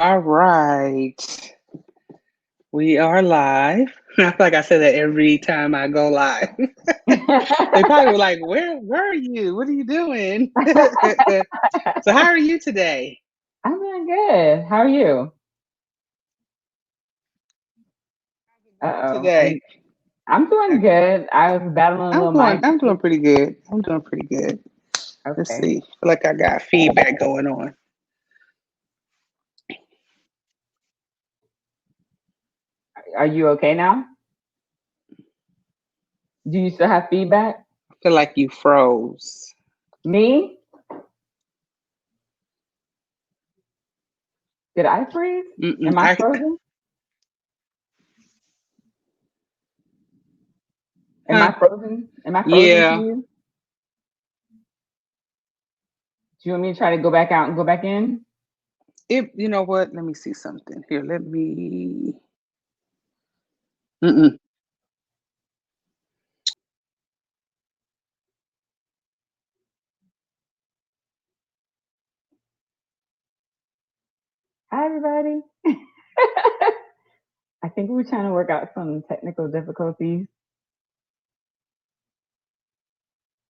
All right. We are live. I feel like I say that every time I go live. They probably were like, where are you? What are you doing? So how are you today? I'm doing good. How are you? How's it going Uh-oh. today? I'm doing I- good. I was battling a little I'm doing migraine. pretty good. I'm doing pretty good. Let's Okay. see. I feel like I got feedback going on. Are you okay now? Do you still have feedback? I feel like you froze. Me? Did I freeze? Mm-mm. Am I frozen? Am I Huh? frozen? Am I frozen to Yeah. you? Do you want me to try to go back out and go back in? You know what? Let me see something here. Let me. Mm-mm. Hi, everybody. I think we're trying to work out some technical difficulties.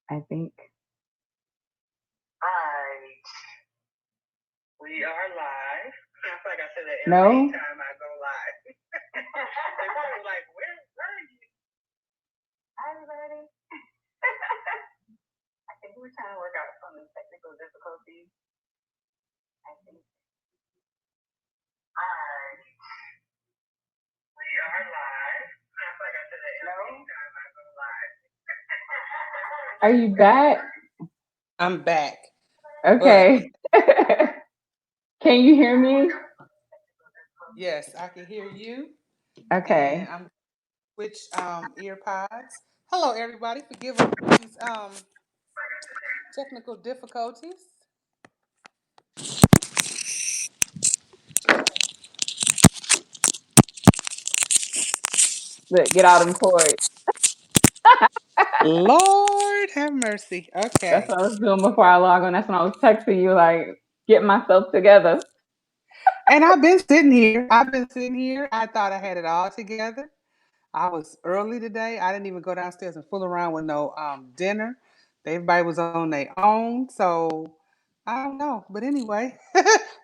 I think. Right. We are live. I feel like I say that every No? time I go live. They probably like, where are you? Hi, everybody. I think we're trying to work out some technical difficulties. I think. Right. We are live. I feel like I say that every No? time I go live. They Are probably you like, where back? are you? I'm back, but Okay. Can you hear me? yes, I can hear you, and Okay. I'm switch ear pods. Hello, everybody. Forgive these technical difficulties. Look, get out them cords. Lord have mercy. That's Okay. what I was doing before I log on. That's when I was texting you, like, get myself together. And I've been sitting here. I've been sitting here. I thought I had it all together. I was early today. I didn't even go downstairs and fool around with no dinner. Everybody was on their own. So I don't know. But anyway,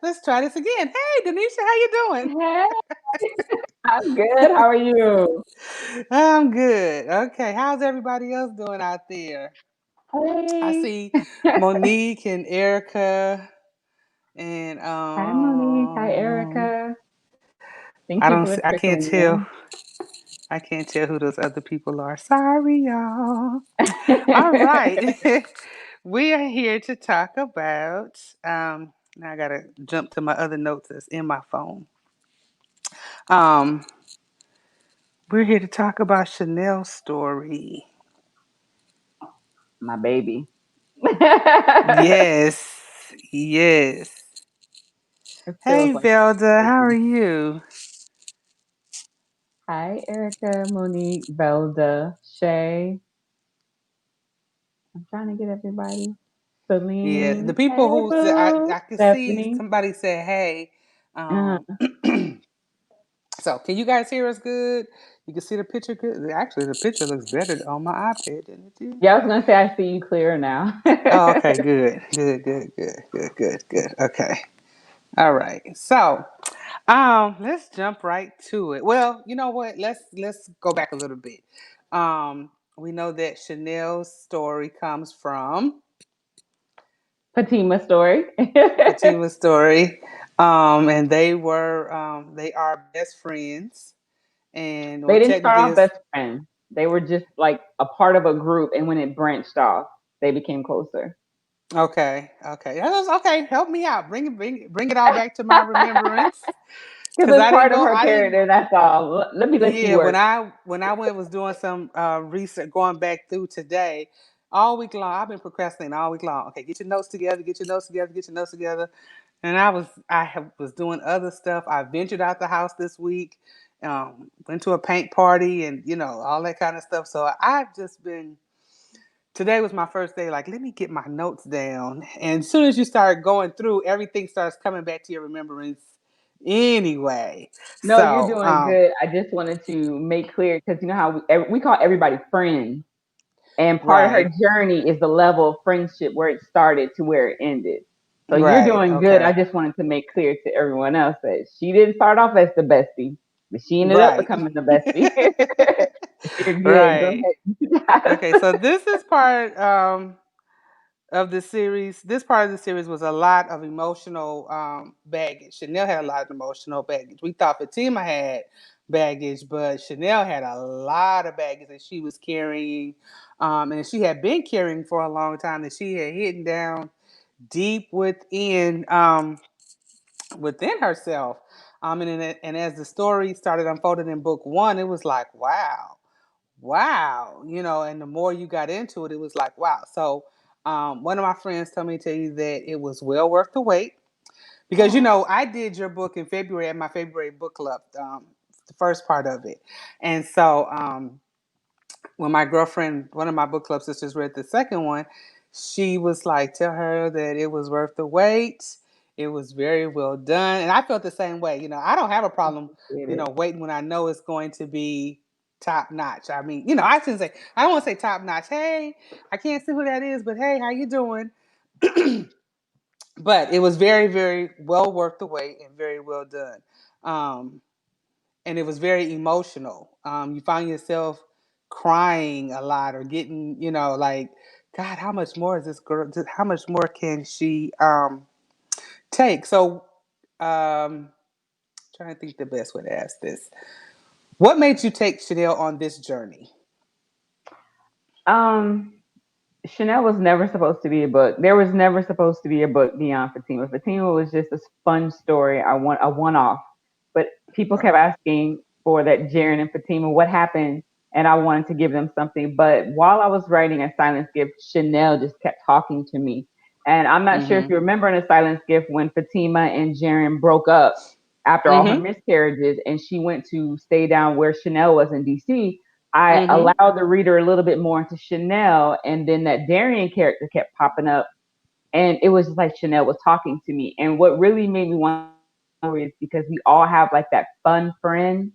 let's try this again. Hey, Danesha, how you doing? Hey, I'm good. How are you? I'm good. Okay. How's everybody else doing out there? I Hey. see Monique and Erica and Hi, Monique. Hi, Erica. I Thank you don't for see, I can't trickling tell. in. I can't tell who those other people are. Sorry, y'all. All right. We are here to talk about now I gotta jump to my other notes that's in my phone. Um we're here to talk about Chanel's story. My baby. Yes. Yes. It feels Hey like Velda, how are baby. you? Hi, Erica, Monique, Velda, Shay. I'm trying to get everybody. Yeah, the Celine. people Hey, who said boo. I could see Stephanie. somebody said hey. Uh, Um so can you guys hear us good? You can see the picture good. Actually the picture looks better on my iPad than it did. yeah, I was gonna say I see you clear now. Oh, okay, good, good, good, good, good, good, good. Okay, all right. So, let's jump right to it. Well, you know what? Let's go back a little bit. We know that Chanel's story comes from Fatima story. Fatima's story, and they are best friends, and well, They didn't start technically, off it's best friends. They were just like a part of a group, and when it branched off, they became closer. okay, okay. Okay. Help me out. Bring it all back to my remembrance, Because because it's part of her I didn't. character. That's all. Let me let you Yeah, work. when I went was doing some research going back through today, all week long. I've been procrastinating all week long. Okay, get your notes together, get your notes together, get your notes together. And was doing other stuff. I ventured out the house this week, went to a paint party, and all that kind of stuff. So I've just been. Today was my first day. Like, let me get my notes down. And as soon as you start going through, everything starts coming back to your remembrance Anyway, No, you're so doing good. I just wanted to make clear because you know how we call everybody friends, and part of her right, journey is the level of friendship where it started to where it ended. So you're right, doing good. I okay, just wanted to make clear to everyone else that she didn't start off as the bestie, but she ended up right, becoming the bestie. You're good. Go right. ahead. Okay, so this is part of the series. This part of the series was a lot of emotional baggage. Chanel had a lot of emotional baggage. We thought Fatima had baggage, but Chanel had a lot of baggage that she was carrying, and she had been carrying for a long time. That she had hidden down deep within herself. And as the story started unfolding in book one, it was like, wow, and the more you got into it, it was like, wow. So, one of my friends told me to tell you that it was well worth the wait because Oh, I did your book in February at my February book club, the first part of it, and so when my girlfriend, one of my book club sisters, read the second one, she was like, tell her that it was worth the wait. It was very well done. And I felt the same way. I don't have a problem, appreciate it. waiting when I know it's going to be top notch. I mean, I shouldn't say, I don't want to say top notch. Hey, I can't see who that is, but hey, how you doing? But it was very, very well worth the wait and very well done. Um, and it was very emotional. You find yourself crying a lot or getting, like, God, how much more is this girl? How much more can she take? So, trying to think the best way to ask this. What made you take Chanel on this journey? Um, Chanel was never supposed to be a book. There was never supposed to be a book beyond Fatima. Fatima was just a fun story. I want a one off. But people kept asking for that Jaren and Fatima, what happened? And I wanted to give them something. But while I was writing A Silence Gift, Chanel just kept talking to me. And I'm not sure if Mm-hmm. you remember in A Silence Gift when Fatima and Jaren broke up after all her Mm-hmm. miscarriages and she went to stay down where Chanel was in DC. I Mm-hmm. allowed the reader a little bit more into Chanel, and then that Darian character kept popping up, and it was just like Chanel was talking to me. And what really made me want to write this story is because we all have like that fun friend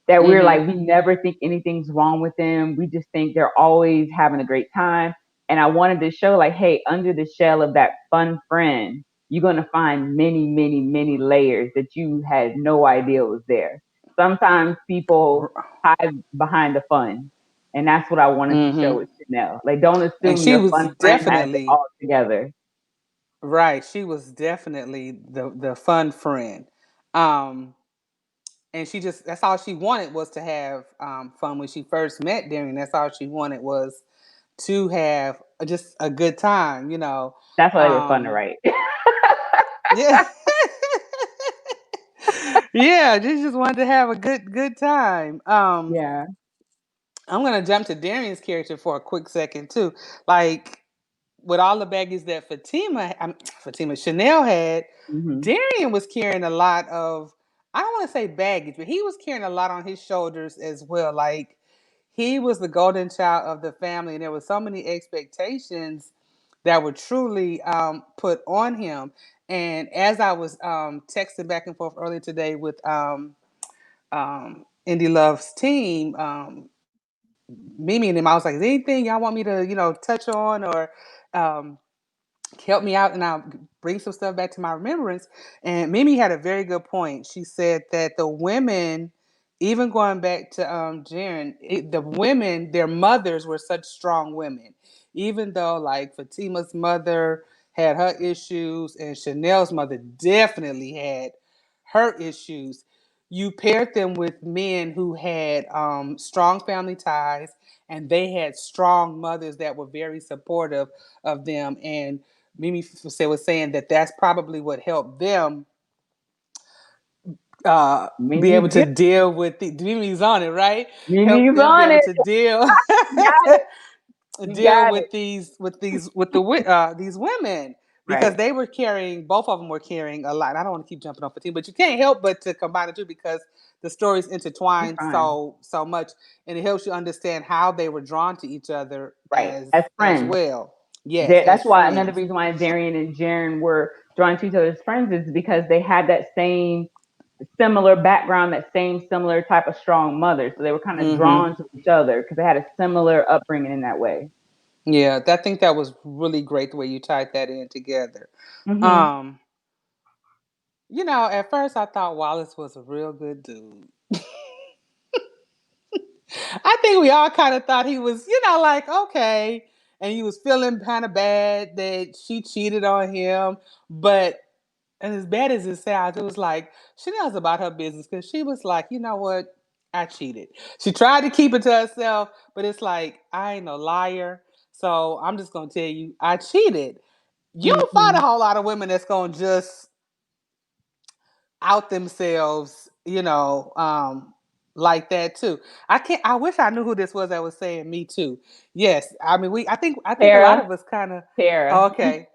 that we're Mm-hmm. like, we never think anything's wrong with them. We just think they're always having a great time. And I wanted to show, like, hey, under the shell of that fun friend, you're going to find many, many, many layers that you had no idea was there. Sometimes people hide behind the fun. And that's what I wanted to show Mm-hmm. with Chanel. Like, don't And assume she your was fun friend has it definitely all together. right. She was definitely the fun friend. Um, and she just that's all she wanted was to have fun when she first met Darian. That's all she wanted was to have just a good time. That's why they were fun to um write. yeah. Yeah, she just wanted to have a good time. Yeah. I'm gonna jump to Darian's character for a quick second too. Like with all the baggage that Fatima Chanel had, Hmm. Darian was carrying a lot of, I don't want to say baggage, but he was carrying a lot on his shoulders as well. Like he was the golden child of the family, and there were so many expectations that were truly put on him. And as I was texting back and forth earlier today with Indie Love's team, Mimi and them, I was like, is there anything y'all want me to, touch on or um, help me out and I'll bring some stuff back to my remembrance. And Mimi had a very good point. She said that the women, even going back to Jaren, the women, their mothers were such strong women. Even though like Fatima's mother had her issues and Chanel's mother definitely had her issues. You paired them with men who had strong family ties and they had strong mothers that were very supportive of them. And Mimi was saying that that's probably what helped them uh, be able Mimi's to good. deal with the Mimi's on it, right? Help Mimi's them be on able it. to deal You got it. You deal got it. with these women because Right. they were carrying, both of them were carrying a lot. I don't want to keep jumping off the team, but you can't help but to combine the two because the stories You're intertwine fine. so much, and it helps you understand how they were drawn to each other Right. as As as friends. well. Yes, as That's why another friends. reason why Darian and Jaren were drawn to each other as friends is because they had that same similar background, that same similar type of strong mother. So they were kind of Mm-hmm. drawn to each other because they had a similar upbringing in that way. Yeah, I think that was really great the way you tied that in together. Hmm. Um, at first I thought Wallace was a real good dude. I think we all kind of thought he was, like, okay. And he was feeling kind of bad that she cheated on him. But, and as bad as it sounds, it was like, Chanel's about her business because she was like, you know what? I cheated. She tried to keep it to herself, but it's like, I ain't no liar. So I'm just going to tell you, I cheated. You don't find a Hmm. whole lot of women that's going to just out themselves, like that too. I wish I knew who this was that was saying me too. Yes. I mean I think a lot Tara, of us kind of Tara. okay.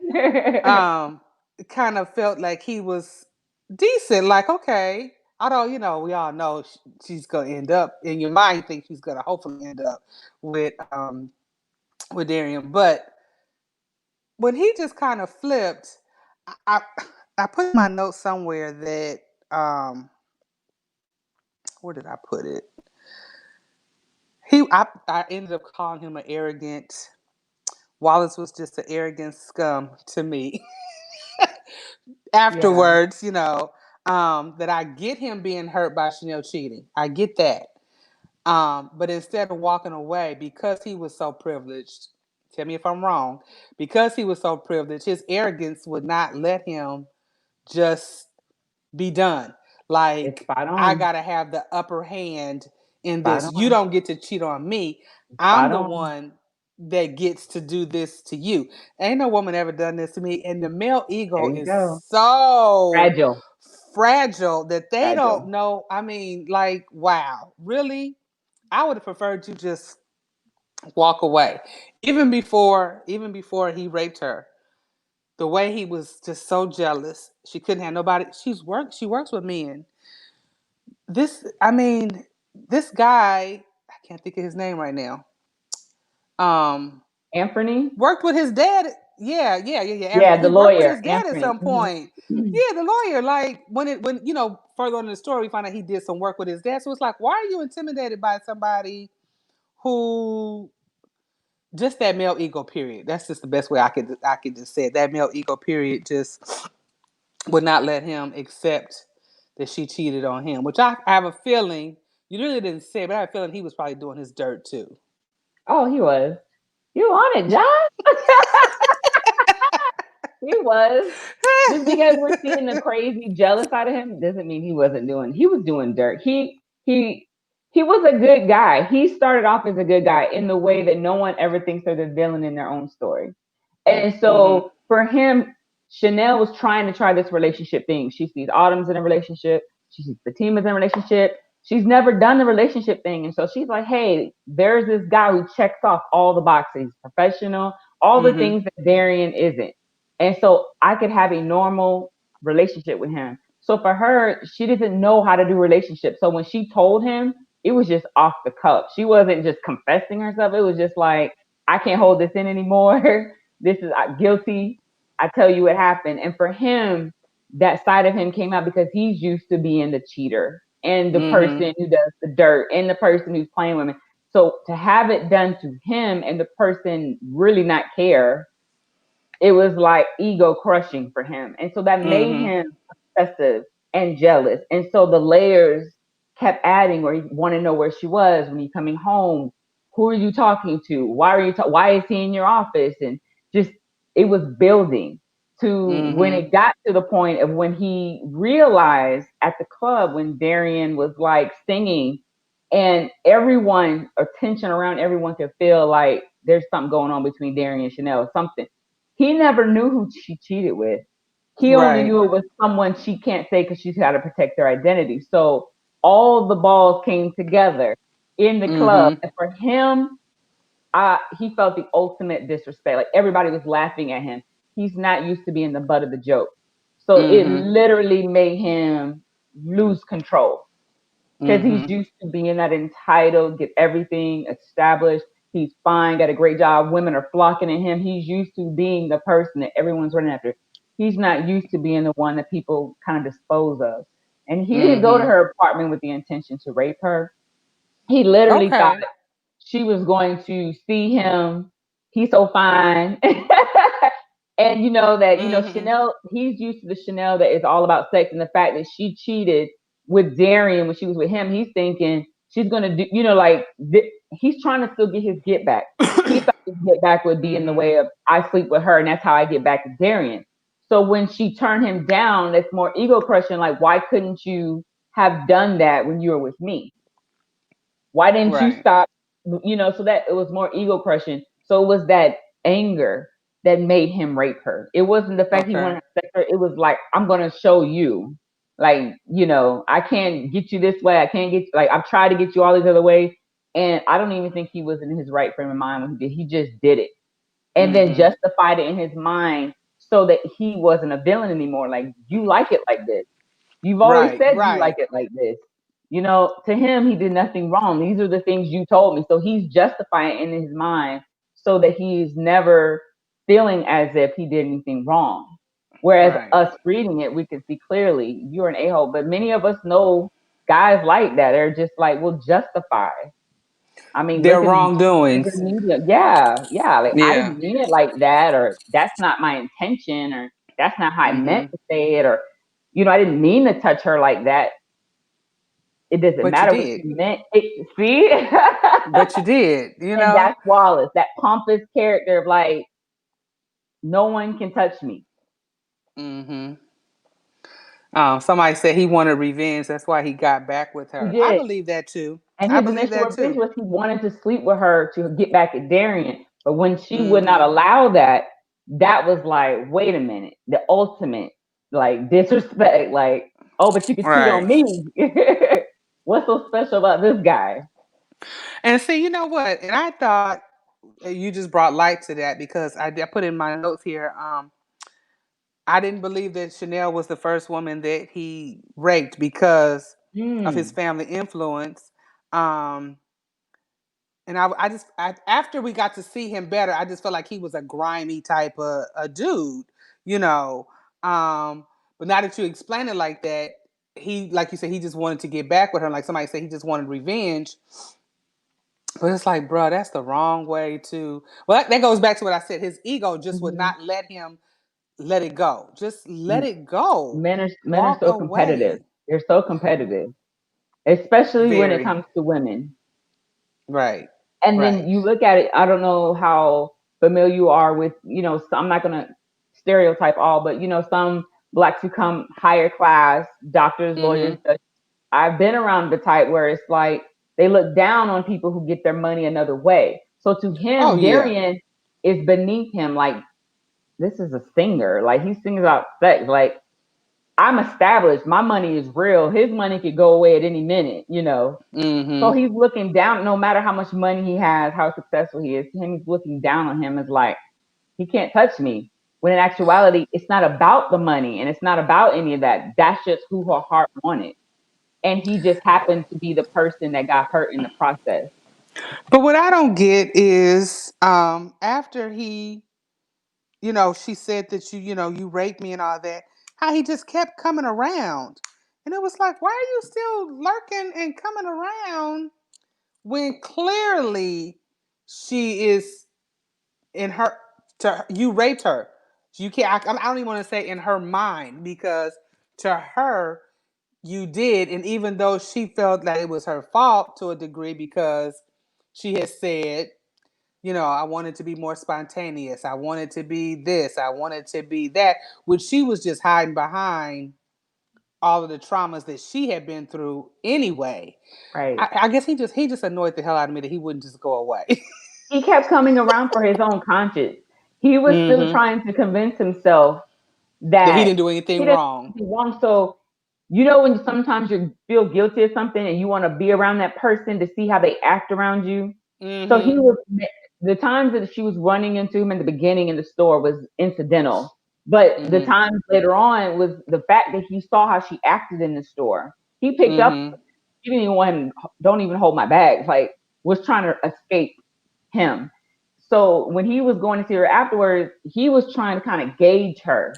Um kind of felt like he was decent, like okay. Although, we all know she's gonna end up in your mind think she's gonna hopefully end up with Darian. But when he just kind of flipped, I I put in my notes somewhere that where did I put it? I ended up calling him an arrogant. Wallace was just an arrogant scum to me. Yeah. Afterwards, that I get him being hurt by Chanel cheating. I get that. But instead of walking away because he was so privileged, tell me if I'm wrong, because he was so privileged, his arrogance would not let him just be done. It's Like, spot I on. gotta have the upper hand in Spot this. You on. don't get to cheat on me. I'm Spot the on. one that gets to do this to you. Ain't no woman ever done this to me. And the male There ego you is go. so Fragile. fragile that they don't Fragile. know. I mean, like, wow, really? I would have preferred to just walk away. Even before he raped her, the way he was just so jealous. She couldn't have nobody. She works with men. I mean, this guy, I can't think of his name right now. Um, Anthony? worked with his dad. Yeah, yeah, yeah, yeah. Yeah, the He worked with lawyer, his dad at Anthony. some point. Yeah, the lawyer. Like when further on in the story, we find out he did some work with his dad. So it's like, why are you intimidated by somebody who just that male ego period? That's just the best way I could just say it. That male ego period just would not let him accept that she cheated on him. Which I have a feeling you really didn't say, but I have a feeling he was probably doing his dirt too. Oh, he was. You on it, John? He was. Just because we're seeing the crazy jealous side of him doesn't mean he wasn't doing. He was doing dirt. He was a good guy. He started off as a good guy in the way that no one ever thinks they're the villain in their own story. And Mm-hmm. so for him, Chanel was trying to try this relationship thing. She sees Autumn's in a relationship. She sees Fatima's in a relationship. She's never done the relationship thing. And so she's like, hey, there's this guy who checks off all the boxes. He's professional, all the Mm-hmm. things that Darian isn't. And so I could have a normal relationship with him. So for her, she didn't know how to do relationships. So when she told him, it was just off the cuff. She wasn't just confessing herself. It was just like, I can't hold this in anymore. This is guilty. I tell you what happened. And for him, that side of him came out because he's used to being the cheater and the Mm-hmm. person who does the dirt and the person who's playing women. So to have it done to him and the person really not care, it was like ego crushing for him. And so that made Mm-hmm. him obsessive and jealous. And so the layers kept adding where he wanted to know where she was when he coming home. Who are you talking to? Why is he in your office? And just it was building to when Mm-hmm. it got to the point of when he realized at the club when Darian was like singing and everyone attention around everyone could feel like there's something going on between Darian and Chanel, something he never knew who she cheated with. He only Right. knew it was someone she can't say because she's got to protect their identity. So all the balls came together in the club. Mm-hmm. And for him, he felt the ultimate disrespect. Like everybody was laughing at him. He's not used to being the butt of the joke. So it Mm-hmm. literally made him lose control because he's Mm-hmm. used to being that entitled, get everything established. He's fine, got a great job. Women are flocking to him. He's used to being the person that everyone's running after. He's not used to being the one that people kind of dispose of. And he didn't go to Mm-hmm. her apartment with the intention to rape her. He literally thought Okay. she was going to see him. He's so fine. And that, Mm-hmm. Chanel, he's used to the Chanel that is all about sex, and the fact that she cheated with Darian when she was with him, he's thinking she's going to do, like, he's trying to still get his get back. He thought his get back would be in the Mm-hmm. way of I sleep with her and that's how I get back to Darian. So when she turned him down, that's more ego crushing. Like, why couldn't you have done that when you were with me? Why didn't you Right. stop? So that it was more ego crushing. So it was that anger that made him rape her. It wasn't the fact he wanted Okay. to sex her. It was like, I'm going to show you. Like, I can't get you this way. I can't get, like, I've tried to get you all these other ways. And I don't even think he was in his right frame of mind when he did. He just did it and then Mm-hmm. justified it in his mind so that he wasn't a villain anymore. Like, you like it like this. You've always Right. said you like Right. it like this. To him, he did nothing wrong. These are the things you told me. So he's justifying it in his mind so that he's never feeling as if he did anything wrong. Whereas Right. us reading it, we can see clearly you're an a-hole. But many of us know guys like that. They're just like, well, justify. I mean, Their look at the wrongdoings. media. Yeah, yeah. Like, I Yeah. didn't mean it like that, or that's not my intention, or that's not how I meant Mm-hmm. to say it, or I didn't mean to touch her like that. It doesn't But you matter what did. you meant. See, But you did. and that's Wallace, that pompous character of like, no one can touch me. Mm-hmm. Somebody said he wanted revenge. That's why he got back with He her. I did. believe that too. And I his believe initial that revenge too. was he wanted to sleep with her to get back at Darian. But when she would not Mm-hmm. allow that, that was like, wait a minute, the ultimate like disrespect. Like, oh, but you could cheat on Right. me. What's so special about this guy? And see, you know what? And I thought you just brought light to that because I put in my notes here. I didn't believe that Chanel was the first woman that he raped because of his Hmm. family influence. Um, and after we got to see him better, I just felt like he was a grimy type of a dude, you know. But now that you explain it like that, he, like you said, he just wanted to get back with her. Like somebody said, he just wanted revenge. But it's like, bro, that's the wrong way to. Well, that goes back to what I said. His ego just would Hmm. not let him let it go. Just let it go. Men are Walk so competitive. away. They're so competitive, especially when it Very comes to women. right, And then right. you look at it, I don't know how familiar you are with, I'm not going to stereotype all, but some blacks who come higher class, doctors, lawyers, Mm-hmm. such. I've been around the type where it's like they look down on people who get their money another way. So to Oh him, yeah. Darian is beneath him. Like, this is a singer. Like, he sings about sex. Like, I'm established. My money is real. His money could go away at any minute. So Mm-hmm. he's looking down, no matter how much money he has, how successful he is, him, he's looking down on him as like, he can't touch me. When in actuality, it's not about the money and it's not about any of that. That's just who her heart wanted. And he just happened to be the person that got hurt in the process. But what I don't get is after she said that you raped me and all that, how he just kept coming around. And it was like, why are you still lurking and coming around when clearly she is in her you raped her. You can't. I don't even want to say in her mind because to her you did, and even though she felt that it was her fault to a degree because she has said, I wanted to be more spontaneous. I wanted to be this. I wanted to be that, which she was just hiding behind all of the traumas that she had been through anyway. Right. I guess he just annoyed the hell out of me that he wouldn't just go away. He kept coming around for his own conscience. He was still Mm-hmm. trying to convince himself That he that didn't do he anything didn't wrong. do anything wrong. So, when sometimes you feel guilty of something and you want to be around that person to see how they act around you. So he Mm-hmm. was the times that she was running into him in the beginning in the store was incidental. But the Mm-hmm. times later on was the fact that he saw how she acted in the store. He picked up, Mm-hmm. he didn't even want him, don't even hold my bag, like, was trying to escape him. So when he was going to see her afterwards, he was trying to kind of gauge her,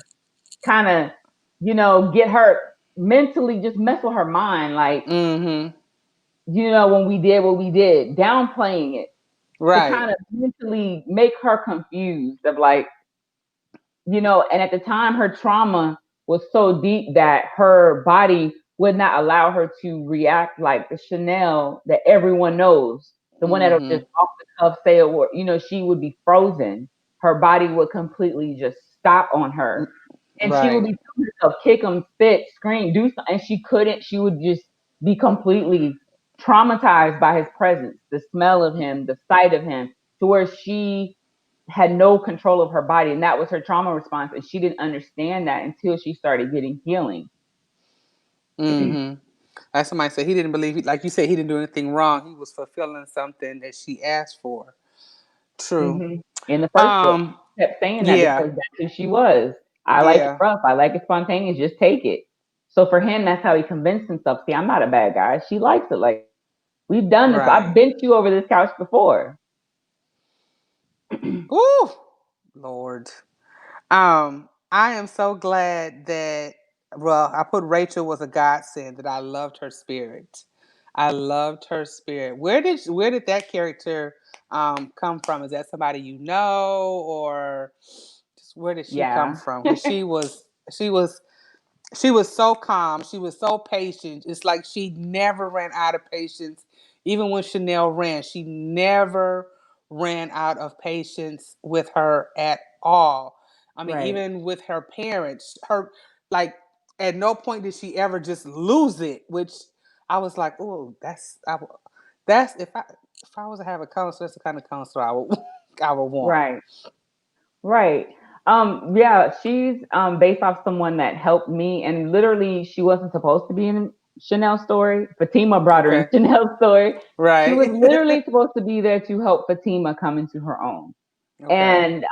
kind of, get her. mentally just mess with her mind, like, Mm-hmm. when we did what we did, downplaying it to Right. kind of mentally make her confused of like, and at the time her trauma was so deep that her body would not allow her to react like the Chanel that everyone knows, the one that'll Mm-hmm. just off the cuff say a word. She would be frozen. Her body would completely just stop on her, and she would Right. be telling herself, kick him, spit, scream, do something, and she couldn't. She would just be completely traumatized by his presence, the smell of him, the sight of him, to where she had no control of her body, and that was her trauma response, and she didn't understand that until she started getting healing. Mm-hmm. Like somebody said, he didn't believe, like you said, he didn't do anything wrong. He was fulfilling something that she asked for. True. In the first book, Um, she kept saying that yeah. because that's who she was. I like it Yeah. rough. I like it spontaneous. Just take it. So for him, that's how he convinced himself. See, I'm not a bad guy. She likes it like that. We've done this. I've Right. bent you over this couch before. Ooh, Lord. I am so glad that, well, I put Rachel was a godsend, that I loved her spirit. I loved her spirit. Where did that character come from? Is that somebody you know, or just where did she come Yeah. from? Because she was she was so calm. She was so patient. It's like she never ran out of patience. Even when Chanel ran, she never ran out of patience with her at all. I mean, Right. even with her parents, like at no point did she ever just lose it. Which I was like, oh, that's if I was to have a counselor, that's the kind of counselor I would I would want. Right. Right. Yeah, she's based off someone that helped me, and literally she wasn't supposed to be in Chanel's story. Fatima brought her in Okay, Chanel's story. She was right. literally supposed to be there to help Fatima come into her own. Okay. And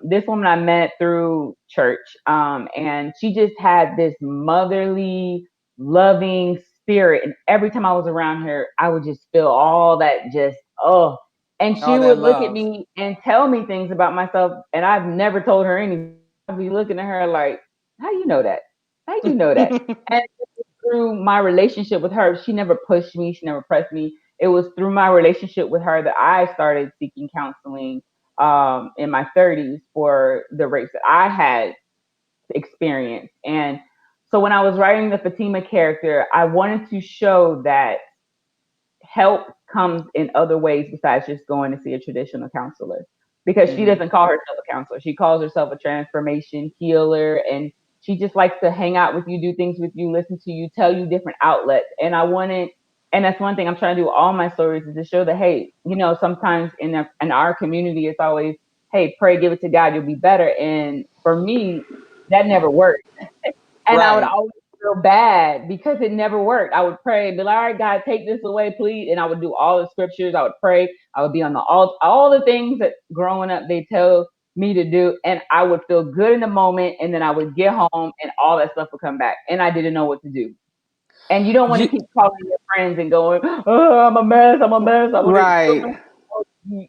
this woman I met through church, and she just had this motherly, loving spirit. And every time I was around her, I would just feel all that just, oh. And she All that would look at love. me and tell me things about myself, and I've never told her anything. I'd be looking at her like, how you know that? How you know that? And through my relationship with her, she never pushed me, she never pressed me. It was through my relationship with her that I started seeking counseling in my 30s for the rapes that I had experienced. And so when I was writing the Fatima character, I wanted to show that help comes in other ways besides just going to see a traditional counselor, because she Hmm. doesn't call herself a counselor. She calls herself a transformation healer, and she just likes to hang out with you, do things with you, listen to you, tell you different outlets. And that's one thing I'm trying to do with all my stories, is to show that, hey, sometimes in our community, it's always, hey, pray, give it to God, you'll be better. And for me, that never worked. And I would Right. always feel bad because it never worked. I would pray and be like, all right, God, take this away, please. And I would do all the scriptures. I would pray. I would be on the all the things that growing up they tell me to do. And I would feel good in the moment. And then I would get home and all that stuff would come back. And I didn't know what to do. And you don't want to You keep calling your friends and going, oh, I'm a mess. I'm a mess. I want to, right.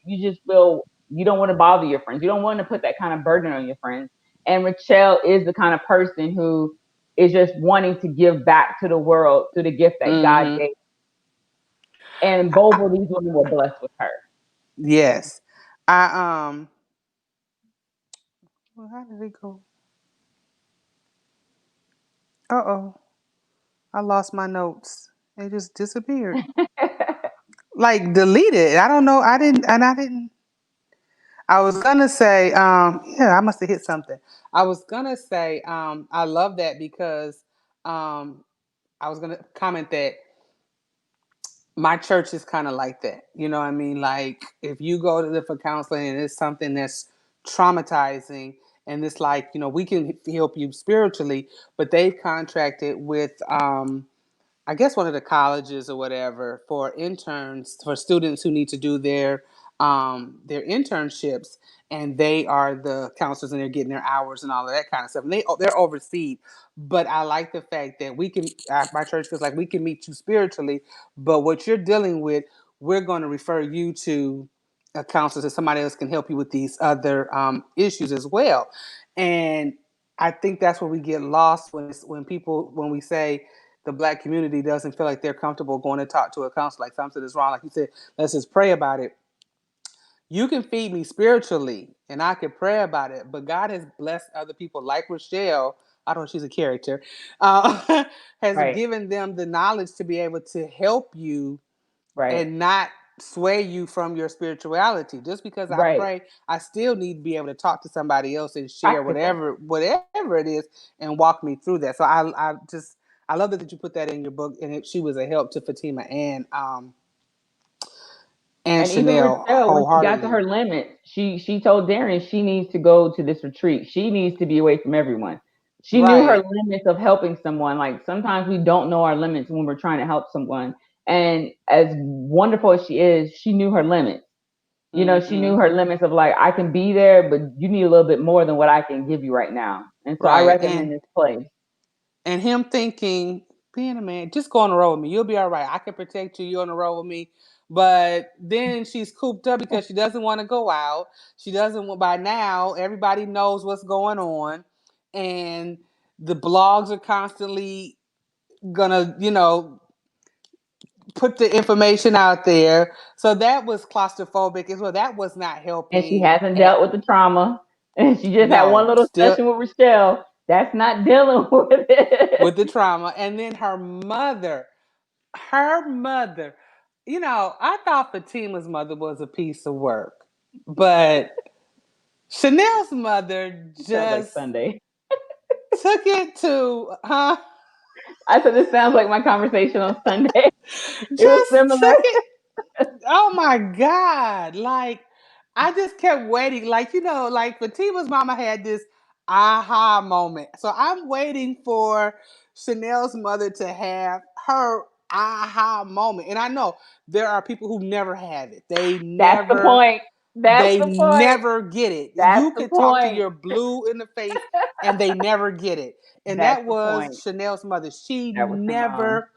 you just feel you don't want to bother your friends. You don't want to put that kind of burden on your friends. And Rachel is the kind of person who is just wanting to give back to the world through the gift that God Hmm. gave. And both of these women were blessed with her. Yes. I well, how did it go? Uh-oh. I lost my notes. They just disappeared. Like deleted. I don't know. I didn't I was gonna say, yeah, I must have hit something. I was gonna say, I love that because um I was gonna comment that my church is kind of like that. You know what I mean? Like if you go to for counseling and it's something that's traumatizing, and it's like, we can help you spiritually, but they've contracted with I guess one of the colleges or whatever for interns, for students who need to do their internships, and they are the counselors, and they're getting their hours and all of that kind of stuff. And they're overseen, but I like the fact that we can. My church feels like we can meet you spiritually, but what you're dealing with, we're going to refer you to a counselor, so somebody else can help you with these other issues as well. And I think that's where we get lost when people when we say the black community doesn't feel like they're comfortable going to talk to a counselor, like something is wrong, like you said, let's just pray about it. You can feed me spiritually and I can pray about it, but God has blessed other people like Rochelle. I don't know, she's a character, has Right, given them the knowledge to be able to help you right, and not sway you from your spirituality. Just because I right. pray, I still need to be able to talk to somebody else and share Practical. whatever it is and walk me through that. So I love that you put that in your book, and she was a help to Fatima and And even Chanel Rochelle, when she got to wholeheartedly. her limits, she told Darren she needs to go to this retreat. She needs to be away from everyone. She knew her Right. limits of helping someone. Like sometimes we don't know our limits when we're trying to help someone. And as wonderful as she is, she knew her limits. She knew Mm-hmm. her limits of like, I can be there, but you need a little bit more than what I can give you right now. And so I Right. recommend this place. And him thinking, being a man, just go on the road with me. You'll be all right. I can protect you. You're on the road with me. But then she's cooped up because she doesn't want to go out. She doesn't want, by now, everybody knows what's going on. And the blogs are constantly gonna, put the information out there. So that was claustrophobic as well. That was not And she helping hasn't at dealt with the trauma. And she just had one no, little still session with Rochelle. That's not dealing with it. with the trauma. And then her mother, I thought Fatima's mother was a piece of work, but Chanel's mother It sounds like just Sunday. took it to, huh? I said this sounds like my conversation on Sunday. It was Just similar. took it. Oh my God. Like, I just kept waiting. Like, like Fatima's mama had this aha moment. So I'm waiting for Chanel's mother to have her aha moment. And I know there are people who never have it. That's the point. That's They the point. never get it. That's You the can talk to point. your blue in the face and they never get it. And That's that the was point. Chanel's mother. She That was her mom. never,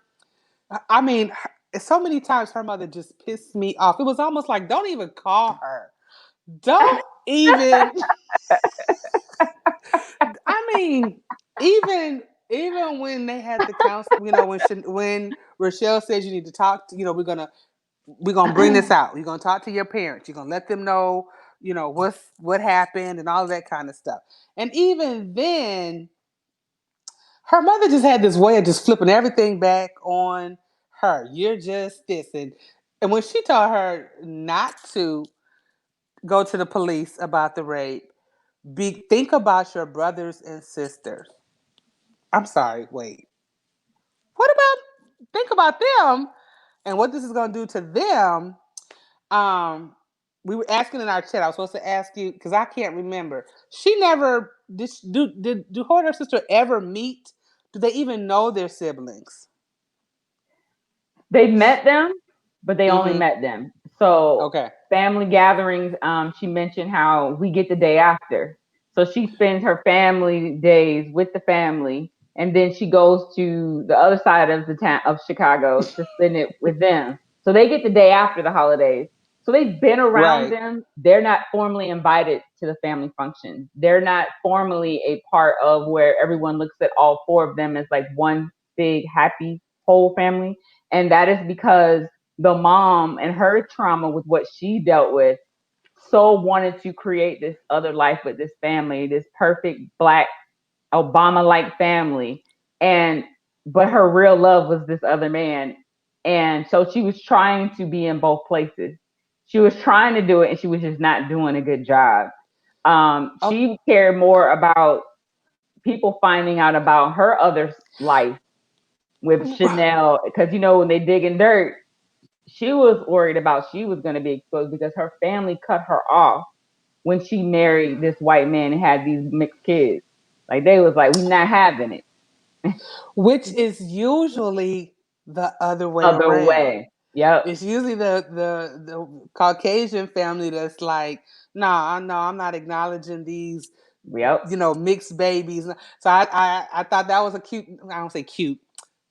I mean, so many times her mother just pissed me off. It was almost like, don't even call her. Don't even, I mean, even when they had the council, when Rochelle says you need to talk to, we're gonna bring this out. You're gonna talk to your parents. You're gonna let them know, what happened and all that kind of stuff. And even then, her mother just had this way of just flipping everything back on her. You're just this, and when she told her not to go to the police about the rape, think about your brothers and sisters. I'm sorry, wait. What about think about them and what this is gonna do to them? Um, we were asking in our chat. I was supposed to ask you because I can't remember. She never do her and her sister ever meet? Do they even know their siblings? They met them, but they only Mm-hmm. met them. So Okay. family gatherings, she mentioned how we get the day after. So she spends her family days with the family, and then she goes to the other side of the town of Chicago to spend it with them. So they get the day after the holidays. So they've been around Right. them. They're not formally invited to the family function. They're not formally a part of where everyone looks at all four of them as like one big happy whole family. And that is because the mom and her trauma with what she dealt with so wanted to create this other life with this family, this perfect black Obama like family. And but her real love was this other man. And so she was trying to be in both places. She was trying to do it and she was just not doing a good job. Oh, She cared more about people finding out about her other life with Chanel because when they dig in dirt, she was worried about she was going to be exposed because her family cut her off when she married this white man and had these mixed kids. Like they was like, we not having it. which is usually the other way Other around. way. Yep. It's usually the Caucasian family that's like, nah, no, I'm not acknowledging these, Yep. mixed babies. So I thought that was a cute. I don't say cute.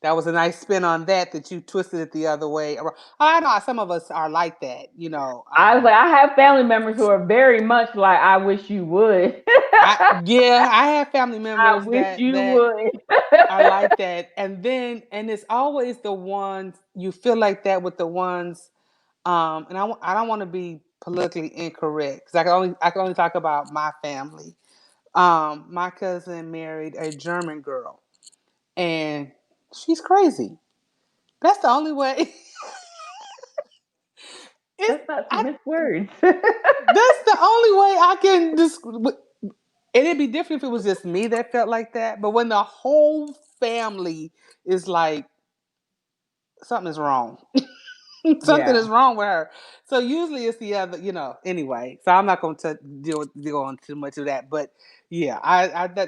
That was a nice spin on that. That you twisted it the other way. I know some of us are like that. You know. I was like, I have family members who are very much like, I wish you would. I have family I members wish you that would. are like that, and it's always the ones you feel like that with the ones. I don't want to be politically incorrect because I can only talk about my family. My cousin married a German girl, and she's crazy. That's the only way. it's That's not too I. much words. That's the only way I can just. And it'd be different if it was just me that felt like that. But when the whole family is like, something is wrong. Something Yeah. is wrong with her. So usually it's the other, anyway. So I'm not going to deal on too much of that. But yeah,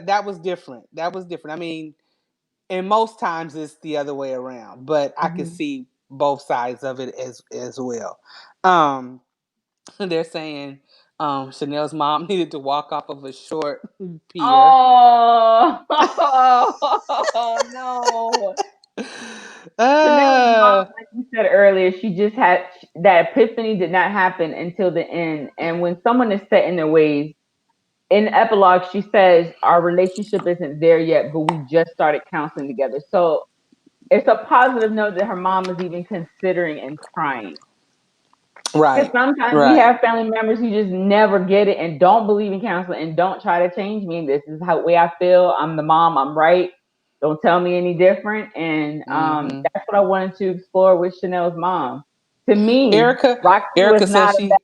that was different. That was different. I mean, and most times it's the other way around. But I can Hmm. see both sides of it as well. Um, they're saying Chanel's mom needed to walk off of a short pier. Oh, oh no. Chanel's mom, uh, like you said earlier, she just had that epiphany did not happen until the end. And when someone is set in their ways, in the epilogue, she says, our relationship isn't there yet, but we just started counseling together. So it's a positive note that her mom is even considering and trying. Because right, sometimes we right. have family members who just never get it and don't believe in counseling and don't try to change me. This is how way I feel. I'm the mom. I'm right. Don't tell me any different. And Hmm. that's what I wanted to explore with Chanel's mom. To me, Erica, Roxy was Erica says not a bad she.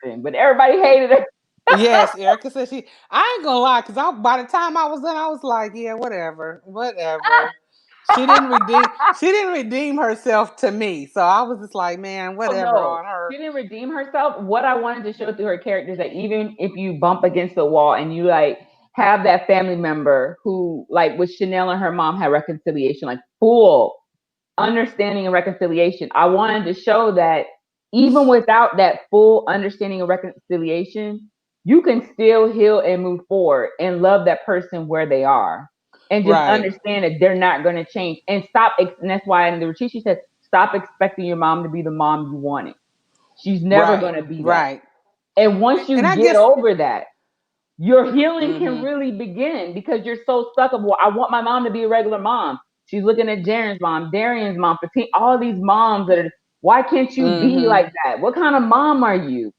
person, but everybody hated her. Yes, Erica said she. I ain't gonna lie, cause by the time I was done, I was like, yeah, whatever, whatever. She didn't redeem. She didn't redeem herself to me, so I was just like, man, Oh whatever no, on her. she didn't redeem herself. What I wanted to show through her character is that even if you bump against the wall and you like have that family member who, like with Chanel and her mom, had reconciliation, like full understanding and reconciliation. I wanted to show that even without that full understanding and reconciliation, you can still heal and move forward and love that person where they are. And just Right, understand that they're not going to change. And stop. And that's why in the retreat, she said, stop expecting your mom to be the mom you wanted. She's never right, going to be that. right. And once And you I get guess. over that, your healing can Hmm. really begin because you're so stuck of, well, I want my mom to be a regular mom. She's looking at Jaren's mom, Darian's mom, all these moms that are, why can't you be Hmm. like that? What kind of mom are you?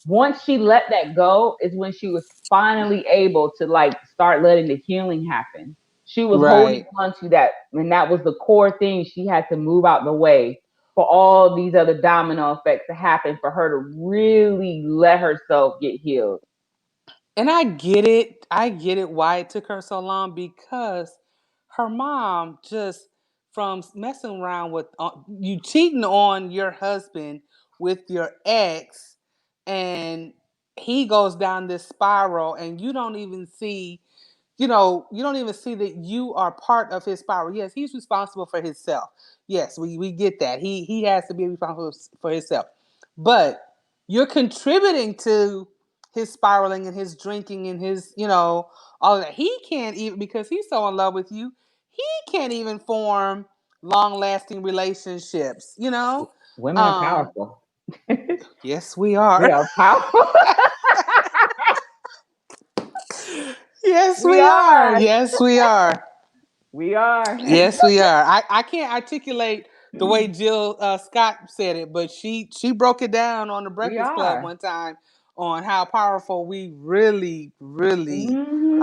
Once she let that go is when she was finally able to like start letting the healing happen. She was holding Right. on to that, and that was the core thing. She had to move out the way for all these other domino effects to happen for her to really let herself get healed. And I get it. I get it why it took her so long because her mom just from messing around with you cheating on your husband with your ex and he goes down this spiral and you don't even see you don't even see that you are part of his spiral. Yes, he's responsible for himself. Yes, we get that. He has to be responsible for himself. But you're contributing to his spiraling and his drinking and his, all of that. He can't even because he's so in love with you, he can't even form long lasting relationships, you know? Women are Um, powerful. yes, we We are. are powerful. Yes, We we are. are. Yes, we are. We are. Yes, we are. I can't articulate the way Jill Scott said it, but she broke it down on the We Breakfast Club are. one time on how powerful we really, really Hmm.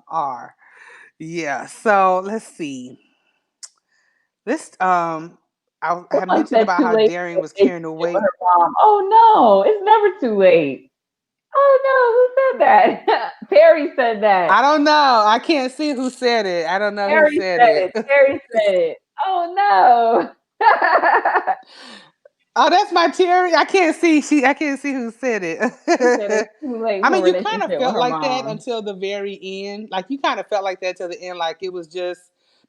are. Yeah. So let's see. This I have Someone mentioned said about too how late Darian for was a carrying the relationship with her weight. mom. Oh no, it's never too late. Oh no, who said that? Terry said that. I don't know. I can't see who said it. I don't know who Terry said said it. it. Terry said it. Oh no. Oh, that's my Terry. I can't see. I can't see who said He said it. it's too late I for a mean, you kind of relationship with felt her like that mom. until the very end. Like you kind of felt like that till the end. Like it was just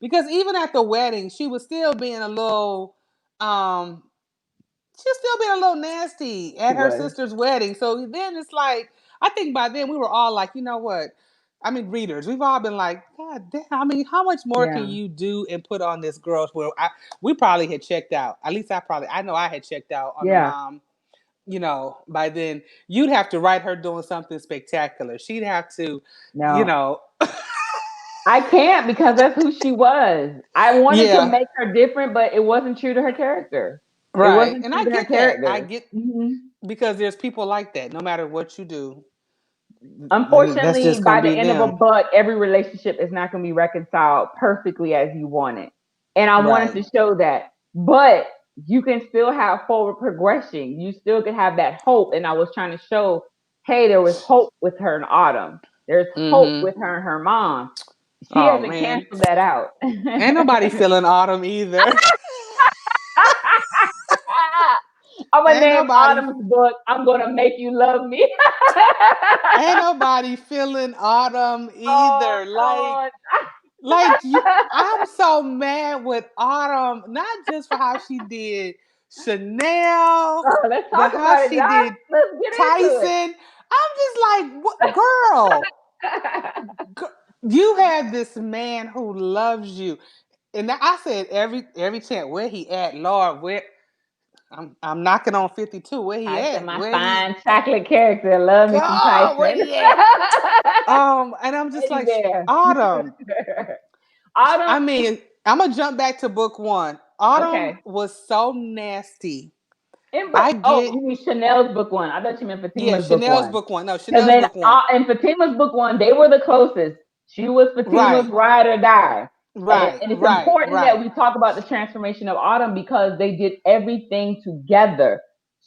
because even at the wedding, she was still being a little. Um, she was still being a little nasty She at her was. sister's wedding. So then it's like I think by then we were all like, you know what? I mean, readers, we've all been like, God damn, I mean, how much more can Yeah. you do and put on this girl's where we probably had checked out. At least I know I had checked out on the Yeah. mom. By then you'd have to write her doing something spectacular. She'd have to, you No. know, I can't because that's who she was. I wanted to yeah, make her different, but it wasn't true to her character. It right. wasn't And true I to her get that. I character. get Hmm. because there's people like that. No matter what you do, that's Unfortunately, just by gonna the be end of a them. book, every relationship is not going to be reconciled perfectly as you want it. And I wanted Right. to show that. But you can still have forward progression. You still can have that hope. And I was trying to show, hey, there was hope with her in Autumn. There's hope Mm-hmm. with her and her mom. She Oh hasn't man. canceled that out. Ain't nobody feeling autumn either. I'm gonna ain't name nobody Autumn's book. I'm gonna make you love me. ain't nobody feeling autumn Oh either. God. Like you, I'm so mad with Autumn, not just for how she did Chanel, Let's but talk how about it, she John. did Let's get into it. Tyson. I'm just like, what, girl? You have this man who loves you, and I said every chance where he at, Lord, where I'm knocking on 52. Where he Tyson, at? my Where he fine chocolate character. Love me some God? Where Tyson. he at? And I'm just Eddie like Bear. Autumn. Autumn. I mean, I'm gonna jump back to book one. Autumn Okay. was so nasty. In, I oh, get you mean Chanel's book one? I thought you meant yeah, Fatima's book Chanel's one. book one. No, Because Chanel's book one. in Fatima's book one, they were the closest. She was Fatima's Right, ride or die. right, And it's right, important that right, we talk about the transformation of Autumn because they did everything together.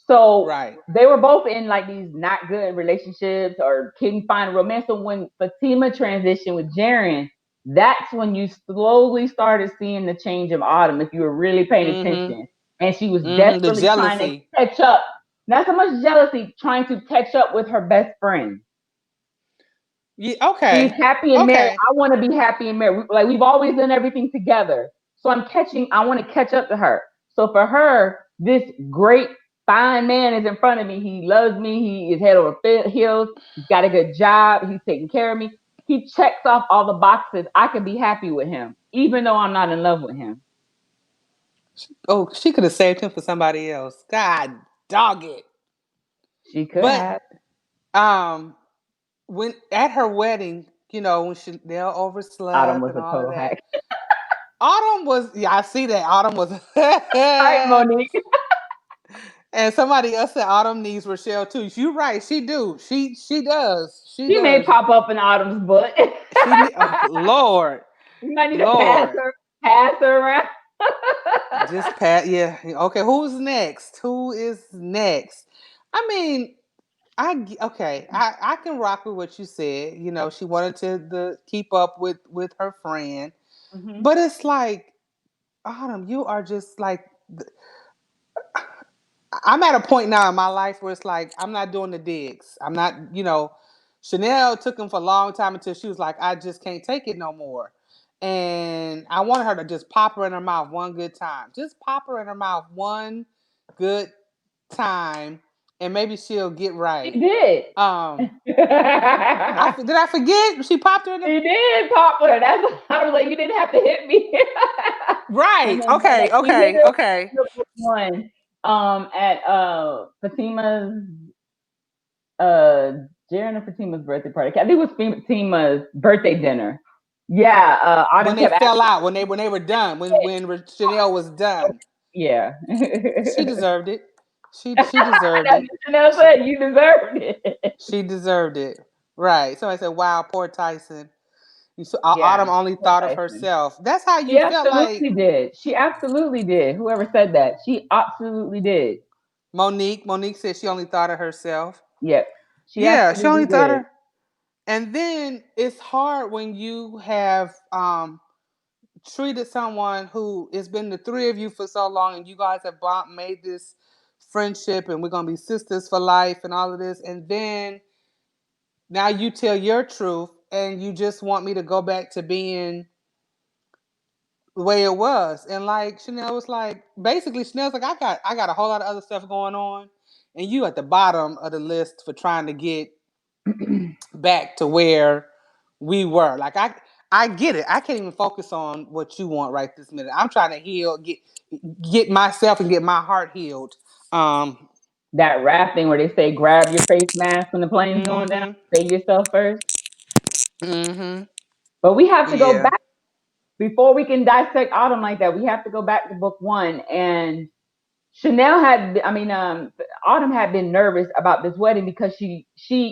So right. they were both in like these not good relationships or couldn't find romance. So when Fatima transitioned with Jaren, that's when you slowly started seeing the change of Autumn if you were really paying Mm-hmm. attention. And she was Mm-hmm. The desperately trying to jealousy. catch up. Not so much jealousy, trying to catch up with her best friend. Yeah, She's okay. happy and married. Okay. I want to be happy and married. Like we've always done everything together. So I want to catch up to her. So for her, this great, fine man is in front of me. He loves me. He is head over heels. He's got a good job. He's taking care of me. He checks off all the boxes. I can be happy with him, even though I'm not in love with him. Oh, she could have saved him for somebody else. God dog it. She could But have. um when at her wedding, when Chanel Autumn overslept was and a all of total that. hack. Autumn was, yeah, I see that. Autumn was, All right, Monique. and somebody else said Autumn needs Rochelle too. You're right. She do. She does. She She may does. pop up in Autumn's book. Oh, Lord, We might need to Lord. pass her around. Just pat. Yeah. Okay. Who's next? Who is next? I mean, okay. I can rock with what you said. She wanted to keep up with her friend, Hmm. but it's like Autumn, you are just like I'm at a point now in my life where it's like I'm not doing the digs. I'm not, Chanel took him for a long time until she was like, I just can't take it no more. And I wanted her to just pop her in her mouth one good time. Just pop her in her mouth one good time, and maybe she'll get She right. did. Um, She did I forget? She popped her in the did pop her. That's what I was like. You didn't have to hit me. And right. then Okay, she hit okay, her okay. in the book one at Fatima's uh Jaren and Fatima's birthday party. I think it was Fatima's birthday dinner. Yeah, When Autumn they kept fell asking. out, when they were done, when Chanel was done. Yeah. She deserved it. She deserved That's it. what Chanel She, said. You deserved it. she deserved it. Right. Somebody said, "Wow, poor Tyson." Yeah. Autumn only Poor thought of Tyson. herself. That's how She you felt like absolutely did. She absolutely did. Whoever said that, she absolutely did. Monique. Monique said she only thought of herself. Yep. She Yeah, she absolutely only thought did. her. And then it's hard when you have treated someone who it's been the three of you for so long, and you guys have made this friendship, and we're gonna be sisters for life, and all of this, and then now you tell your truth and you just want me to go back to being the way it was. And like Chanel was like, basically Chanel's like, I got a whole lot of other stuff going on. And you at the bottom of the list for trying to get back to where we were. Like I get it. I can't even focus on what you want right this minute. I'm trying to heal, get myself and get my heart healed. Um That rap thing where they say grab your face mask when the plane's going down, mhm. save yourself first. Mhm. But we have to go Yeah. back before we can dissect Autumn like that. We have to go back to book one. And Chanel had, I mean, Autumn had been nervous about this wedding because